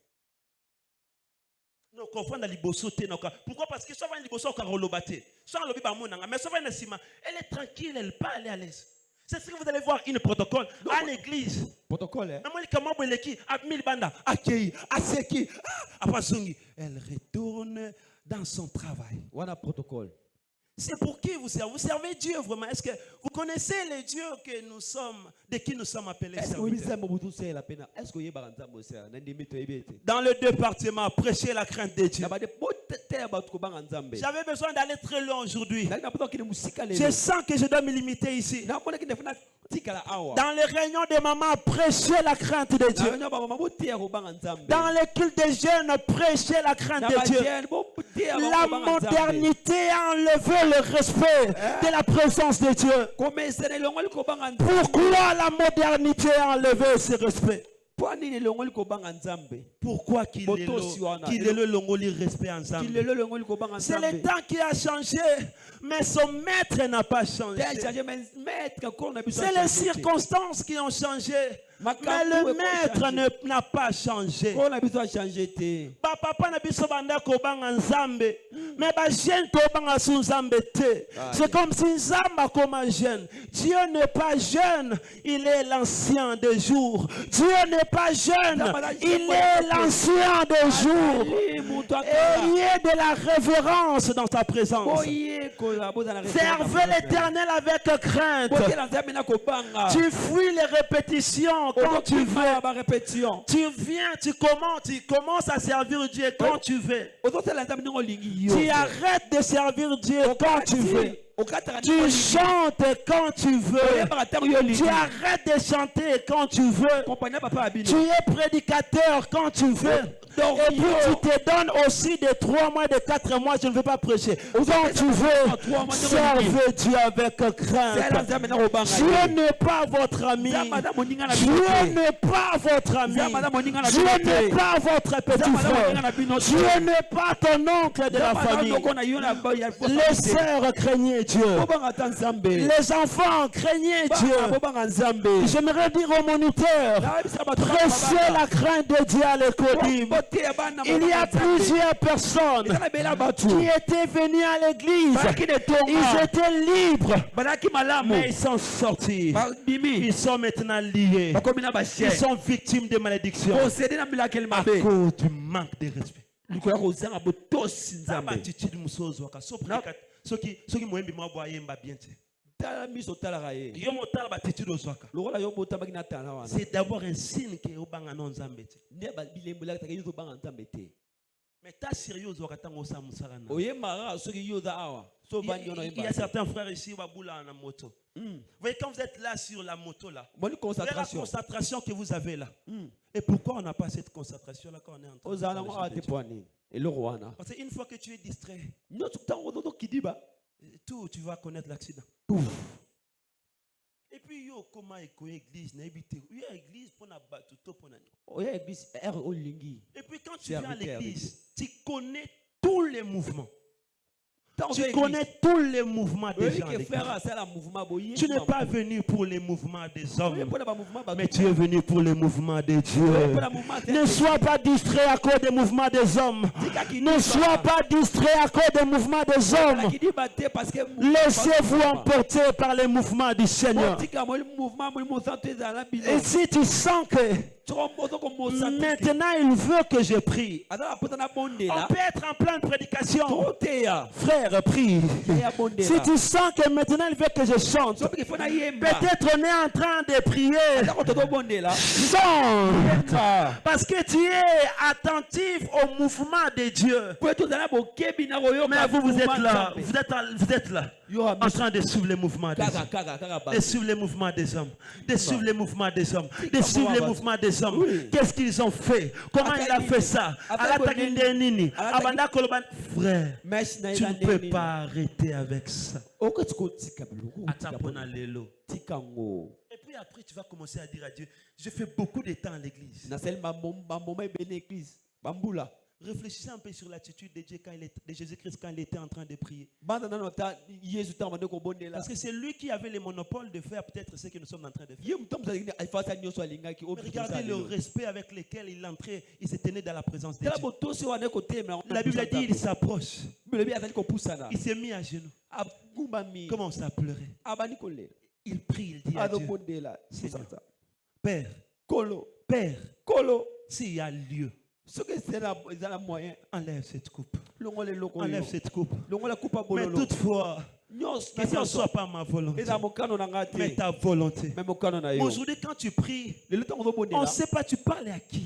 Pourquoi? Parce que souvent elle est tranquille, elle parle, elle est à l'aise. C'est ce que vous allez voir, une protocole à l'église. Protocole, hein? Elle retourne dans son travail. Voilà protocole. C'est pour qui vous servez? Vous servez Dieu vraiment? Est-ce que vous connaissez les dieux que nous sommes, de qui nous sommes appelés serviteurs? Dans le département, prêcher la crainte de Dieu. J'avais besoin d'aller très loin aujourd'hui. Je sens que je dois me limiter ici. Dans les réunions des mamans, prêcher la crainte de Dieu. Dans les cultes des jeunes, prêcher la crainte de Dieu. La modernité a enlevé le respect de la présence de Dieu. Pourquoi la modernité a enlevé ce respect? Pourquoi qu'il est le longoli respect ensemble? C'est le temps qui a changé, mais son maître n'a pas changé. C'est les circonstances qui ont changé, mais le maître n'a pas changé. Papa n'a pas banda kobanga nzambe, mais ba jeune kobanga sunzambe te. C'est comme si nzamba comme un jeune. Dieu n'est pas jeune, il est l'ancien des jours. Dieu n'est pas jeune, il est l'ancien des jours. Ayez de la révérence dans sa présence. Servez l'Éternel avec crainte. Tu fuis les répétitions quand tu veux. Tu viens, tu commences à servir Dieu quand tu veux. Tu arrêtes de servir Dieu quand tu veux. Tu chantes quand tu veux. Tu arrêtes de chanter quand tu veux. Tu es prédicateur quand tu veux. Et puis tu te donnes aussi de 3 mois, de 4 mois, je ne veux pas prêcher. Quand tu veux, serve Dieu avec crainte. Dieu n'est pas votre ami. Dieu n'est pas votre ami. Dieu n'est pas votre petit frère. Dieu n'est pas ton oncle de la famille. Les sœurs craignez Dieu. Les enfants craignez Dieu. J'aimerais dire au moniteur, prêchez la crainte de Dieu à l'école. Il y a plusieurs personnes qui étaient venues à l'église. Ils étaient libres, mais ils sont sortis. Ils sont maintenant liés. Ils sont victimes de malédictions à cause du manque de respect. C'est d'abord un signe que mais ta sérieux il y a certains frères ici qui ont moto. Vous voyez, quand vous êtes là sur la moto là, la concentration que vous avez là. Et pourquoi on n'a pas cette concentration là quand on est en train de parce qu'une fois que tu es distrait, tu vas connaître l'accident. Et puis comment église pour na batuto pour et puis quand tu viens à l'église, tu connais tous les mouvements. Tu connais tous les mouvements des gens. Tu n'es pas venu pour les mouvements des hommes, mais tu es venu pour les mouvements de Dieu. Ne sois pas distrait à cause des mouvements des hommes. Ne sois pas distrait à cause des mouvements des hommes. Laissez-vous emporter par les mouvements du Seigneur. Et si tu sens que maintenant il veut que je prie, on peut être en pleine prédication. Frère, prie. Si tu sens que maintenant il veut que je chante, peut-être on est en train de prier. Chante. Parce que tu es attentif au mouvement de Dieu. Mais vous êtes là. Vous êtes là. En train de suivre les mouvements des hommes. De suivre les mouvements des hommes. De suivre les mouvements des hommes. De suivre les mouvements des hommes. Qu'est-ce qu'ils ont fait? Comment il a fait ça? Frère, tu ne peux pas arrêter avec ça. Et puis après, tu vas commencer à dire à Dieu, je fais beaucoup de temps à l'église. Réfléchissez un peu sur l'attitude de Jésus-Christ quand il était en train de prier. Parce que c'est lui qui avait le monopole de faire peut-être ce que nous sommes en train de faire. Regardez le respect avec lequel il entrait, il se tenait dans la présence de Dieu. La Bible dit il s'approche. Il s'est mis à genoux. Comment ça a pleuré? Il prie, il dit à Dieu, Père, s'il y a lieu, enlève cette coupe. Enlève cette coupe. Mais toutefois, que ce ne soit pas ma volonté, mais ta volonté. Aujourd'hui, quand tu pries, on ne sait pas tu parles à qui.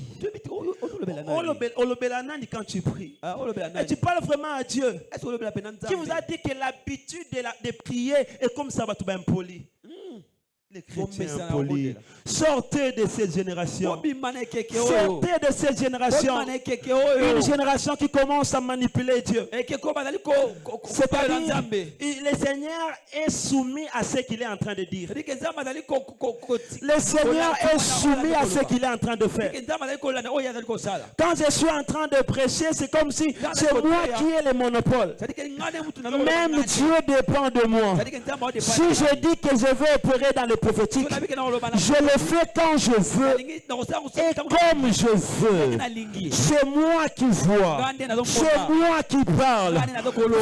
Quand tu pries, et tu parles vraiment à Dieu, qui vous a dit que l'habitude de prier est comme ça, va tout bien poli. Les chrétiens impolis. Sortez de cette génération. Sortez de cette génération. Une génération qui commence à manipuler Dieu. C'est-à-dire, le Seigneur est soumis à ce qu'il est en train de dire. Le Seigneur est soumis à ce qu'il est en train de faire. Quand je suis en train de prêcher, c'est comme si c'est moi qui ai le monopole. Même Dieu dépend de moi. Si je dis que je vais opérer dans le prophétique, je le fais quand je veux et comme je veux. C'est moi qui vois, c'est moi qui parle.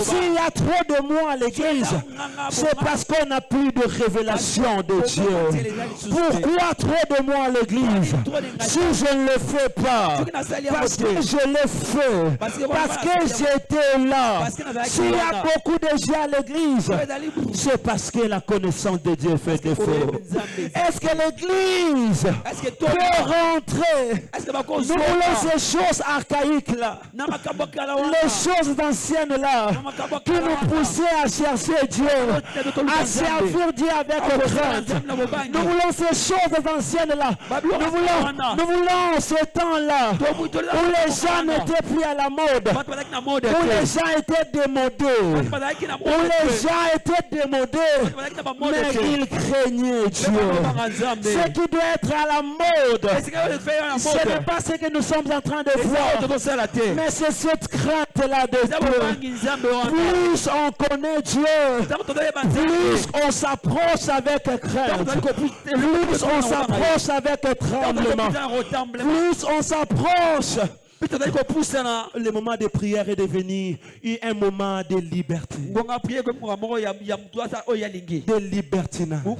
S'il y a trop de moi à l'église, c'est parce qu'on n'a plus de révélation de Dieu. Pourquoi trop de moi à l'église? Si je ne le fais pas, parce que je l'ai fait, parce que j'étais là. S'il y a beaucoup de gens à l'église, c'est parce que la connaissance de Dieu fait effet. Est-ce que l'église peut rentrer? Nous voulons ces choses archaïques là, les choses anciennes là, qui nous poussaient à chercher Dieu, à servir Dieu avec crainte. Nous voulons ces choses anciennes là. Nous voulons ce temps là où les gens n'étaient plus à la mode, où les gens étaient démodés, où les gens étaient démodés, mais ils craignaient Dieu. Ce qui doit être à la mode, ce n'est pas ce que nous sommes en train de voir, mais c'est cette crainte là de Dieu. Plus on connaît Dieu, plus on s'approche avec crainte, plus on s'approche avec tremblement, plus on s'approche. Le moment de prière est devenu un moment de liberté. De libertinage. Où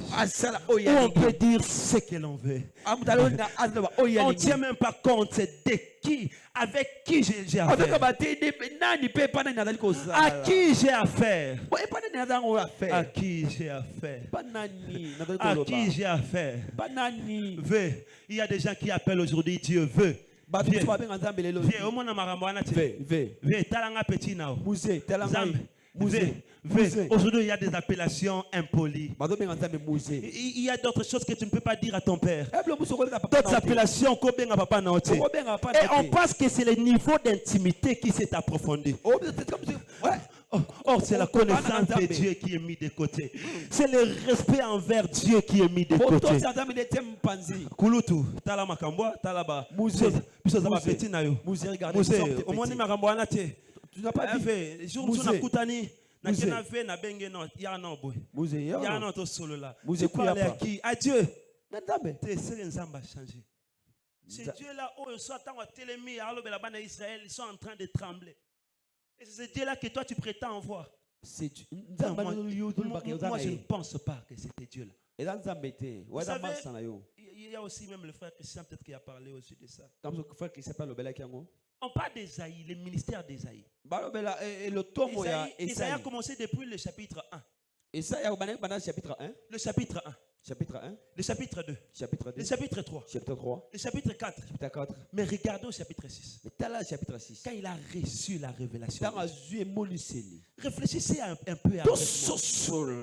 on peut dire ce que l'on veut. On ne tient même pas compte de qui, avec qui j'ai affaire. À qui j'ai affaire. À qui j'ai affaire. À qui j'ai affaire. Veut. Il y a des gens qui appellent aujourd'hui Dieu veut. Aujourd'hui, il y a des appellations impolies. Il y a d'autres choses que tu ne peux pas dire à ton père. D'autres appellations. Et on pense que c'est le niveau d'intimité qui s'est approfondi. Or, c'est la connaissance de Dieu qui est mis de côté. C'est le respect envers Dieu qui est mis de côté. Kulutu, talamakambo, talaba. Mouze, tu n'as pas vu. Jour où na kutani, na kenafe na benge no, ya no boy. Ya no to solo là. Tu parles à qui? À Dieu. C'est Nzamba changé. Ces dieux-là, ils sont en télémie, Israël, ils sont en train de trembler. Et c'est ce Dieu-là que toi tu prétends voir. Moi, je ne pense pas que c'était Dieu-là. Vous savez, il y a aussi même le frère Christian peut-être qui a parlé aussi de ça. On parle d'Ésaïe, le ministère d'Ésaïe. Ésaïe a commencé depuis le chapitre 1. Le chapitre 1. Chapitre 1. Le chapitre 2. Chapitre 2. Le chapitre 3. Chapitre 3. Le chapitre 4. Chapitre 4. Mais regardons au chapitre 6. Chapitre 6. Quand il a reçu la révélation. Réfléchissez un peu à ça.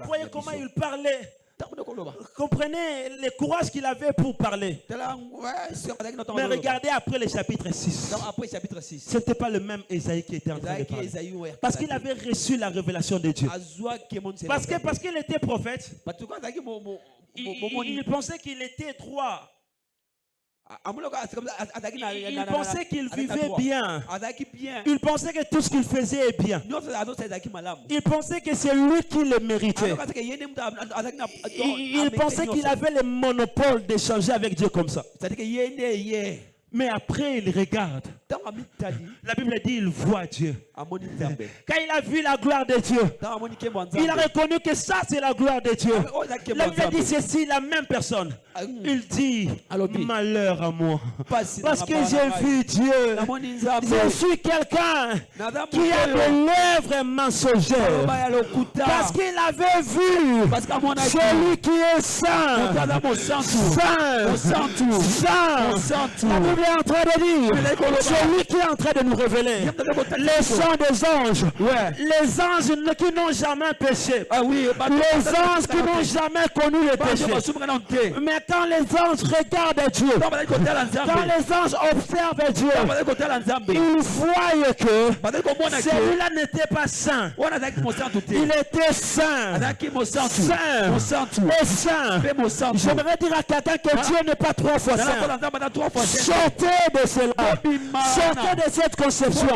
Voyez comment il parlait. Comprenez le courage qu'il avait pour parler. Mais regardez après le chapitre 6. Ce n'était pas le même Ésaïe qui était en train de parler. Parce qu'il avait reçu la révélation de Dieu. Parce qu'il était prophète. Il pensait qu'il était droit. Il pensait qu'il vivait bien. Il pensait que tout ce qu'il faisait est bien. Il pensait que c'est lui qui le méritait. Il pensait qu'il avait le monopole d'échanger avec Dieu comme ça. Mais après, il regarde. La Bible dit il voit Dieu. Quand il a vu la gloire de Dieu, il a reconnu que ça c'est la gloire de Dieu. La Bible dit ceci, la même personne. Il dit malheur à moi. Parce que j'ai vu Dieu. Je suis quelqu'un qui a de l'œuvre mensongère. Parce qu'il avait vu celui qui est saint. Saint. La Bible est en train de dire celui qui est en train de nous révéler les sang des anges. Les anges qui n'ont jamais péché. Les anges qui n'ont jamais connu le péché. Mais quand les anges regardent Dieu, quand les anges observent Dieu, ils voient que celui-là n'était pas saint. Il était saint. Saint. Et saint. J'aimerais dire à quelqu'un que Dieu n'est pas trois fois saint. Sortez de cela. Sortez de cette conception.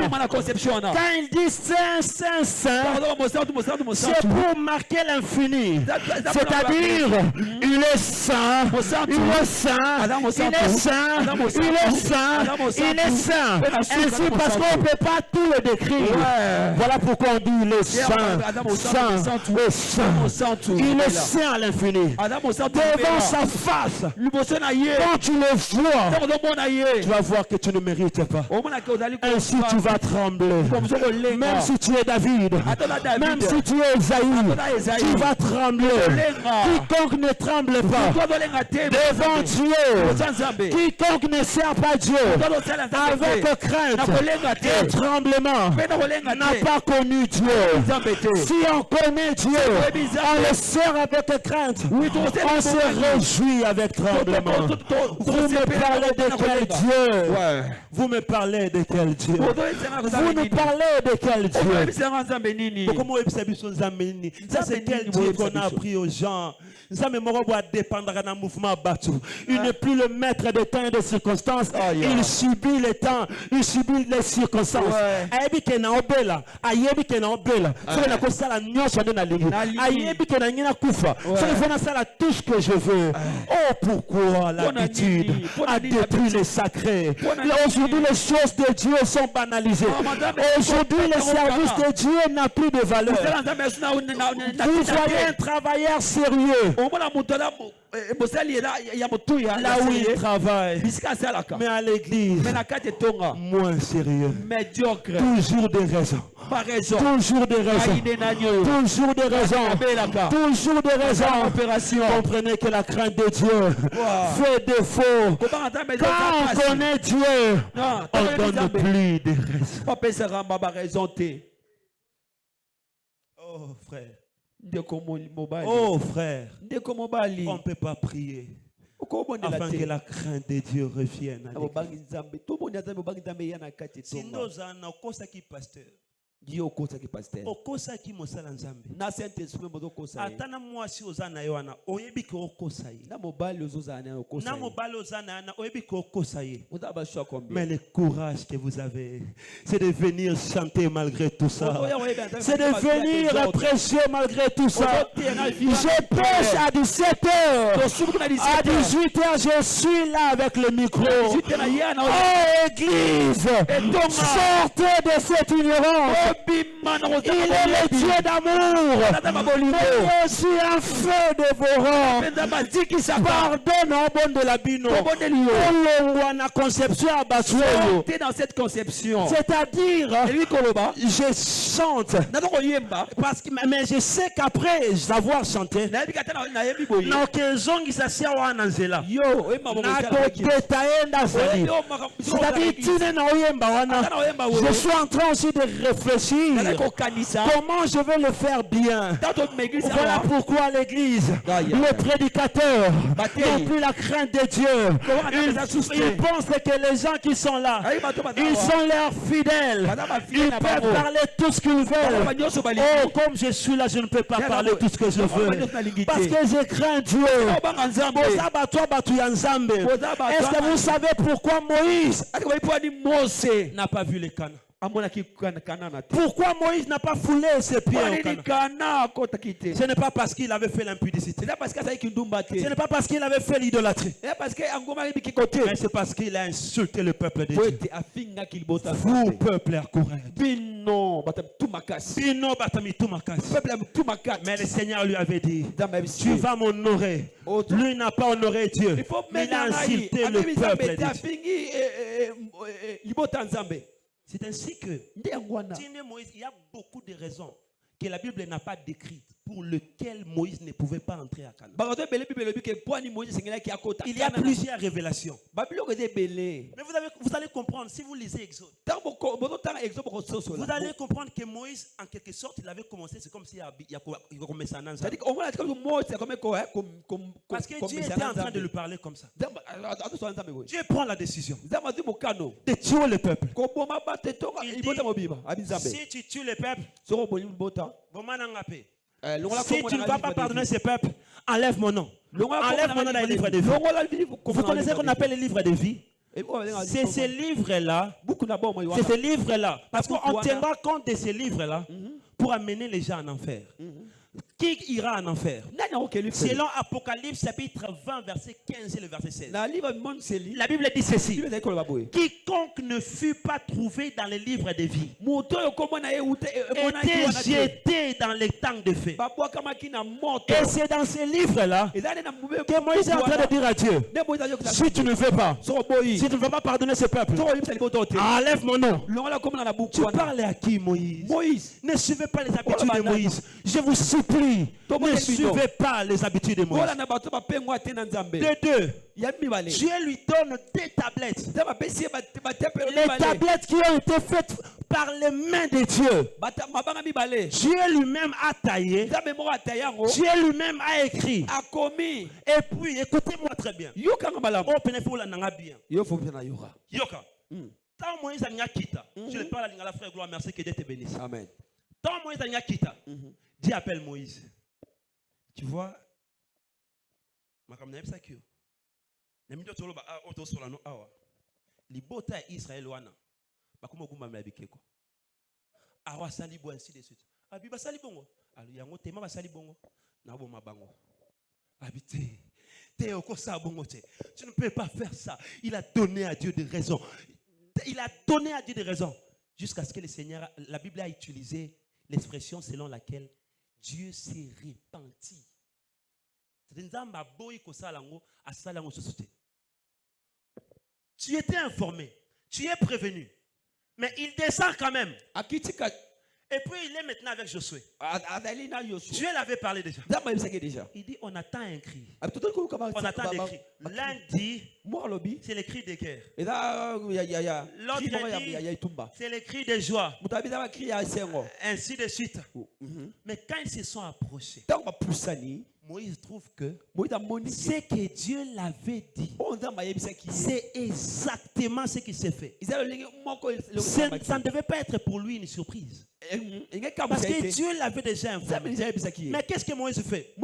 Quand il dit saint, saint, saint, c'est pour marquer l'infini. C'est-à-dire, il est saint, il est saint, il est saint, il est saint, il est saint. Ainsi, parce qu'on ne peut pas tout le décrire. Voilà pourquoi on dit il est saint, saint, et saint. Il est saint à l'infini. Devant sa face, quand tu le vois, tu vas voir que tu ne mérites pas. Ainsi tu vas trembler. Même si tu es David, même si tu es Esaïe, tu vas trembler. Quiconque ne tremble pas devant Dieu, quiconque ne sert pas Dieu avec crainte et tremblement n'a pas connu Dieu. Si on connaît Dieu, on le sert avec crainte, on se réjouit avec tremblement. Vous me parlez de quel Dieu? Vous me parlez de quel Dieu? Vous nous parlez de quel Dieu? Ça c'est quel Dieu qu'on a appris aux gens? Il n'est plus le maître des temps et des circonstances. Il subit les temps, il subit les circonstances. Tout ce que je veux. Oh, pourquoi l'habitude a détruit les sacrés? Aujourd'hui, les choses de Dieu sont banalisées. Aujourd'hui, le service de Dieu n'a plus de valeur. Vous voyez un travailleur sérieux. Là où il travaille, mais à l'église, moins sérieux. Toujours des raisons. Toujours des raisons. Toujours des raisons. Toujours des raisons. Comprenez que la crainte de Dieu fait défaut. Quand on connaît Dieu, on ne donne plus de raisons. Oh frère. Oh frère, on ne peut pas prier afin que la crainte de Dieu revienne. Si nous avons pasteur, okosaki mosala nzambe na Saint-Esprit mozokosa atana mwasi ozana yoana oyebi ko okosa ye na mobali ozozana na okosa ye na mobali ozana na oyebi ko okosa ye. Mais le courage que vous avez, c'est de venir chanter malgré tout ça, c'est de venir prêcher malgré tout ça. Je prêche à 17h, à 18h je suis là avec le micro. Oh église, sortez de cette ignorance. Il est le Dieu d'amour. Il aussi un feu dévorant. Pardonne au bon de la bino. Sortez dans cette conception. C'est-à-dire, je chante. Parce que, mais je sais qu'après avoir chanté, je suis en train aussi de réfléchir comment je vais le faire bien. Voilà pourquoi l'église, le prédicateur n'ont plus la crainte de Dieu. Ils pensent que les gens qui sont là, ils sont leurs fidèles. Ils peuvent parler tout ce qu'ils veulent. Oh, comme je suis là, je ne peux pas parler tout ce que je veux. Parce que je crains Dieu. Est-ce que vous savez pourquoi Moïse n'a pas vu les cannes? Pourquoi Moïse n'a pas foulé ses pieds au Canaan? Ce n'est pas parce qu'il avait fait l'impudicité. Ce n'est pas parce qu'il avait fait l'idolâtrie. Mais c'est parce qu'il a insulté le peuple de Dieu. Vous, peuple accourant. Mais le Seigneur lui avait dit, tu vas m'honorer. Lui n'a pas honoré Dieu. Il a insulté le peuple de Dieu. C'est ainsi que, Moïse, il y a beaucoup de raisons que la Bible n'a pas décrites pour lesquelles Moïse ne pouvait pas entrer à Canaan. Il y a plusieurs révélations. Mais vous allez comprendre si vous lisez Exode. Vous allez comprendre que Moïse, en quelque sorte, il avait commencé, c'est comme s'il a commencé à Nanza. Parce que Dieu était en train de lui parler comme ça. Dieu prend la décision de tuer le peuple. Il dit, si tu tues le peuple, si tu ne vas pas pardonner ce peuple, enlève mon nom. Enlève mon nom dans les livres de vie. Vous connaissez ce qu'on appelle les livres de vie? C'est ces livres-là. C'est ces livres-là. Parce qu'on tiendra compte de ces livres-là pour amener les gens en enfer. Qui ira en enfer? Selon Apocalypse chapitre 20 verset 15 et le verset 16. La Bible dit ceci. Quiconque ne fut pas trouvé dans les livres de vie était jeté dans les temps de feu. Et c'est dans ces livres-là que Moïse est en train de dire à Dieu, si tu ne veux pas, si tu ne veux pas pardonner ce peuple, enlève mon nom. Tu parles à qui, Moïse? Ne suivez pas les habitudes de Moïse. Je vous supplie. Ne suivez pas les habitudes de Moïse. De deux, Dieu lui donne des tablettes. Les tablettes qui ont été faites par les mains de Dieu. Dieu lui-même a taillé. Dieu lui-même a écrit. Et puis, écoutez-moi très bien. Yoka. Tant Moïse a quitté. Je le parle à l'ingala frère gloire, merci que Dieu te bénisse. Amen. Tant Moïse a quitté. Dieu appelle Moïse. Tu vois, libota Israël wana bakoma gumba mabikeko awa sali bo ainsi de suite abi basali bongo alu yango tema basali bongo na bo mabango habité te okosa bongo te, tu ne peux pas faire ça. Il a donné à Dieu des raisons. Il a donné à Dieu des raisons jusqu'à ce que le Seigneur, la Bible a utilisé l'expression selon laquelle Dieu s'est repenti. Tu étais informé, tu es prévenu, mais il descend quand même. Et puis il est maintenant avec Josué. Dieu l'avait parlé déjà. Il dit on attend un cri. On attend des cris. L'un dit c'est le cri de guerre. L'autre dit c'est le cri de joie. Ainsi de suite. Mais quand ils se sont approchés, Moïse trouve que ce que Dieu l'avait dit, c'est exactement ce qui s'est fait. Ça ne devait pas être pour lui une surprise. Parce que Dieu l'avait déjà informé. Mais qu'est-ce que Moïse fait?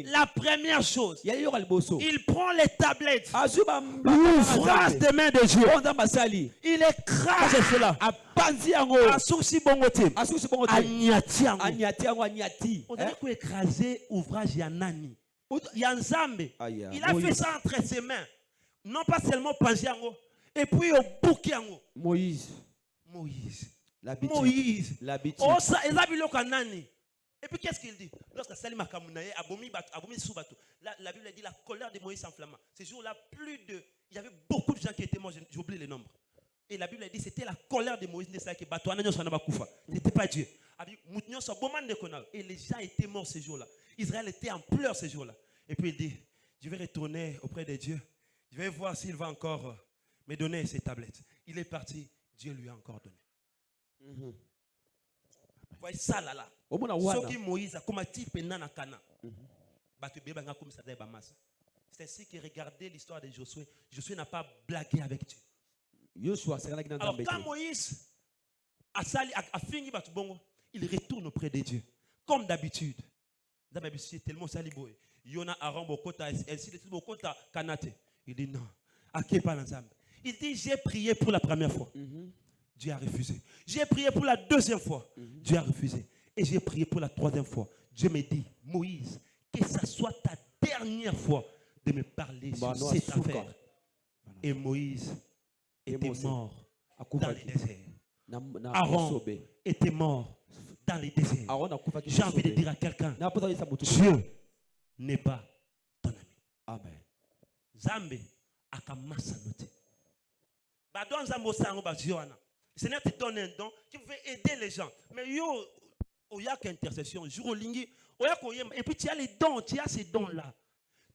La première chose, il prend les tablettes, l'ouvrage des mains de Dieu, il écrase cela. On dirait qu'il écrasé ouvrage Yanani. Yanzambe. Il a fait ça entre ses mains. Non pas seulement Panjiango. Et puis au Boukiango. Moïse. Oh, ça, et puis qu'est-ce qu'il dit? Lorsque Salima Kamunaye abomi Soubato, la Bible dit la colère de Moïse s'enflamma. Ces jours-là, il y avait beaucoup de gens qui étaient morts, j'oublie les nombres. Et la Bible dit c'était la colère de Moïse. C'était pas Dieu. Et les gens étaient morts ces jours-là. Israël était en pleurs ces jours-là. Et puis il dit, je vais retourner auprès de Dieu. Je vais voir s'il va encore me donner ces tablettes. Il est parti, Dieu lui a encore donné. Voyez ça là. Ce qui Moïse a combattu pendant la Cana. C'est ainsi que regardez l'histoire de Josué. Josué n'a pas blagué avec Dieu. Alors quand Moïse a fini, il retourne auprès de Dieu. Comme d'habitude. C'est tellement saliboé. Yona Aram Bokota, Bokota Kanate. Il dit non. Il dit j'ai prié pour la première fois. Dieu a refusé. J'ai prié pour la deuxième fois. Dieu a refusé. Et j'ai prié pour la troisième fois. Dieu me dit, Moïse, que ça soit ta dernière fois de me parler sur cette affaire. Et Moïse était mort dans le désert. Aaron était mort dans le désert. J'ai envie de dire à quelqu'un, Dieu n'est pas ton ami. Amen. Zambe akamasa note. Badon zambo sango baziona. Le Seigneur te donne un don, tu veux aider les gens. Mais il y a qu'intercession. Et puis tu as les dons, tu as ces dons-là.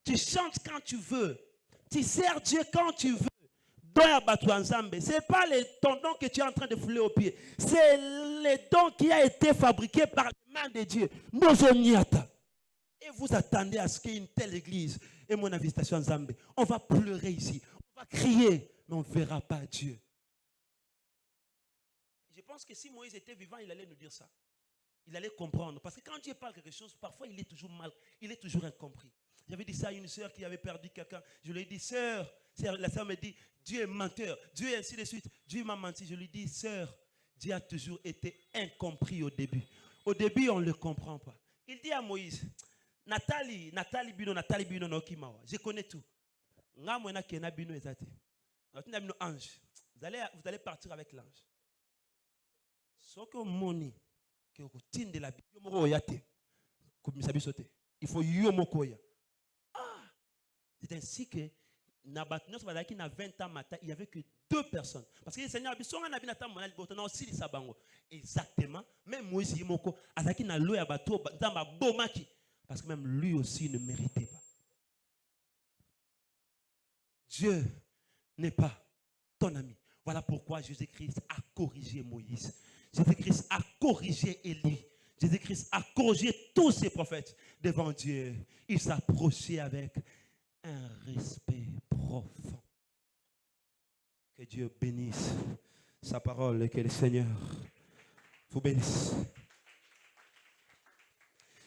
Tu chantes quand tu veux. Tu sers Dieu quand tu veux. Ce n'est pas ton don que tu es en train de fouler aux pieds. C'est le don qui a été fabriqué par les mains de Dieu. Et vous attendez à ce qu'il y ait une telle église. Et mon invitation à Zambé, on va pleurer ici. On va crier, mais on ne verra pas Dieu. Je pense que si Moïse était vivant, il allait nous dire ça. Il allait comprendre. Parce que quand Dieu parle quelque chose, parfois il est toujours mal, il est toujours incompris. J'avais dit ça à une sœur qui avait perdu quelqu'un. Je lui ai dit, sœur, la sœur me dit, Dieu est menteur. Dieu est ainsi de suite. Dieu m'a menti. Je lui ai dit, sœur, Dieu a toujours été incompris au début. Au début, on ne le comprend pas. Il dit à Moïse, Nathalie Bino, Nokimawa. Je connais tout. Ngamwena Kena Bino Ezate. Ange. Vous allez partir avec l'ange. Ce que moni, que vous tenez de la Bible, il faut yomokoya. C'est ainsi que na 20 ans matin, il n'y avait que 2 personnes. Parce que le Seigneur a dit exactement, même Moïse Yimoko, Azaki na loya bateau dans ma bomaki. Parce que même lui aussi ne méritait pas. Dieu n'est pas ton ami. Voilà pourquoi Jésus-Christ a corrigé Moïse. Jésus-Christ a corrigé Élie. Jésus-Christ a corrigé tous ses prophètes devant Dieu. Il s'approchait avec un respect profond. Que Dieu bénisse sa parole et que le Seigneur vous bénisse.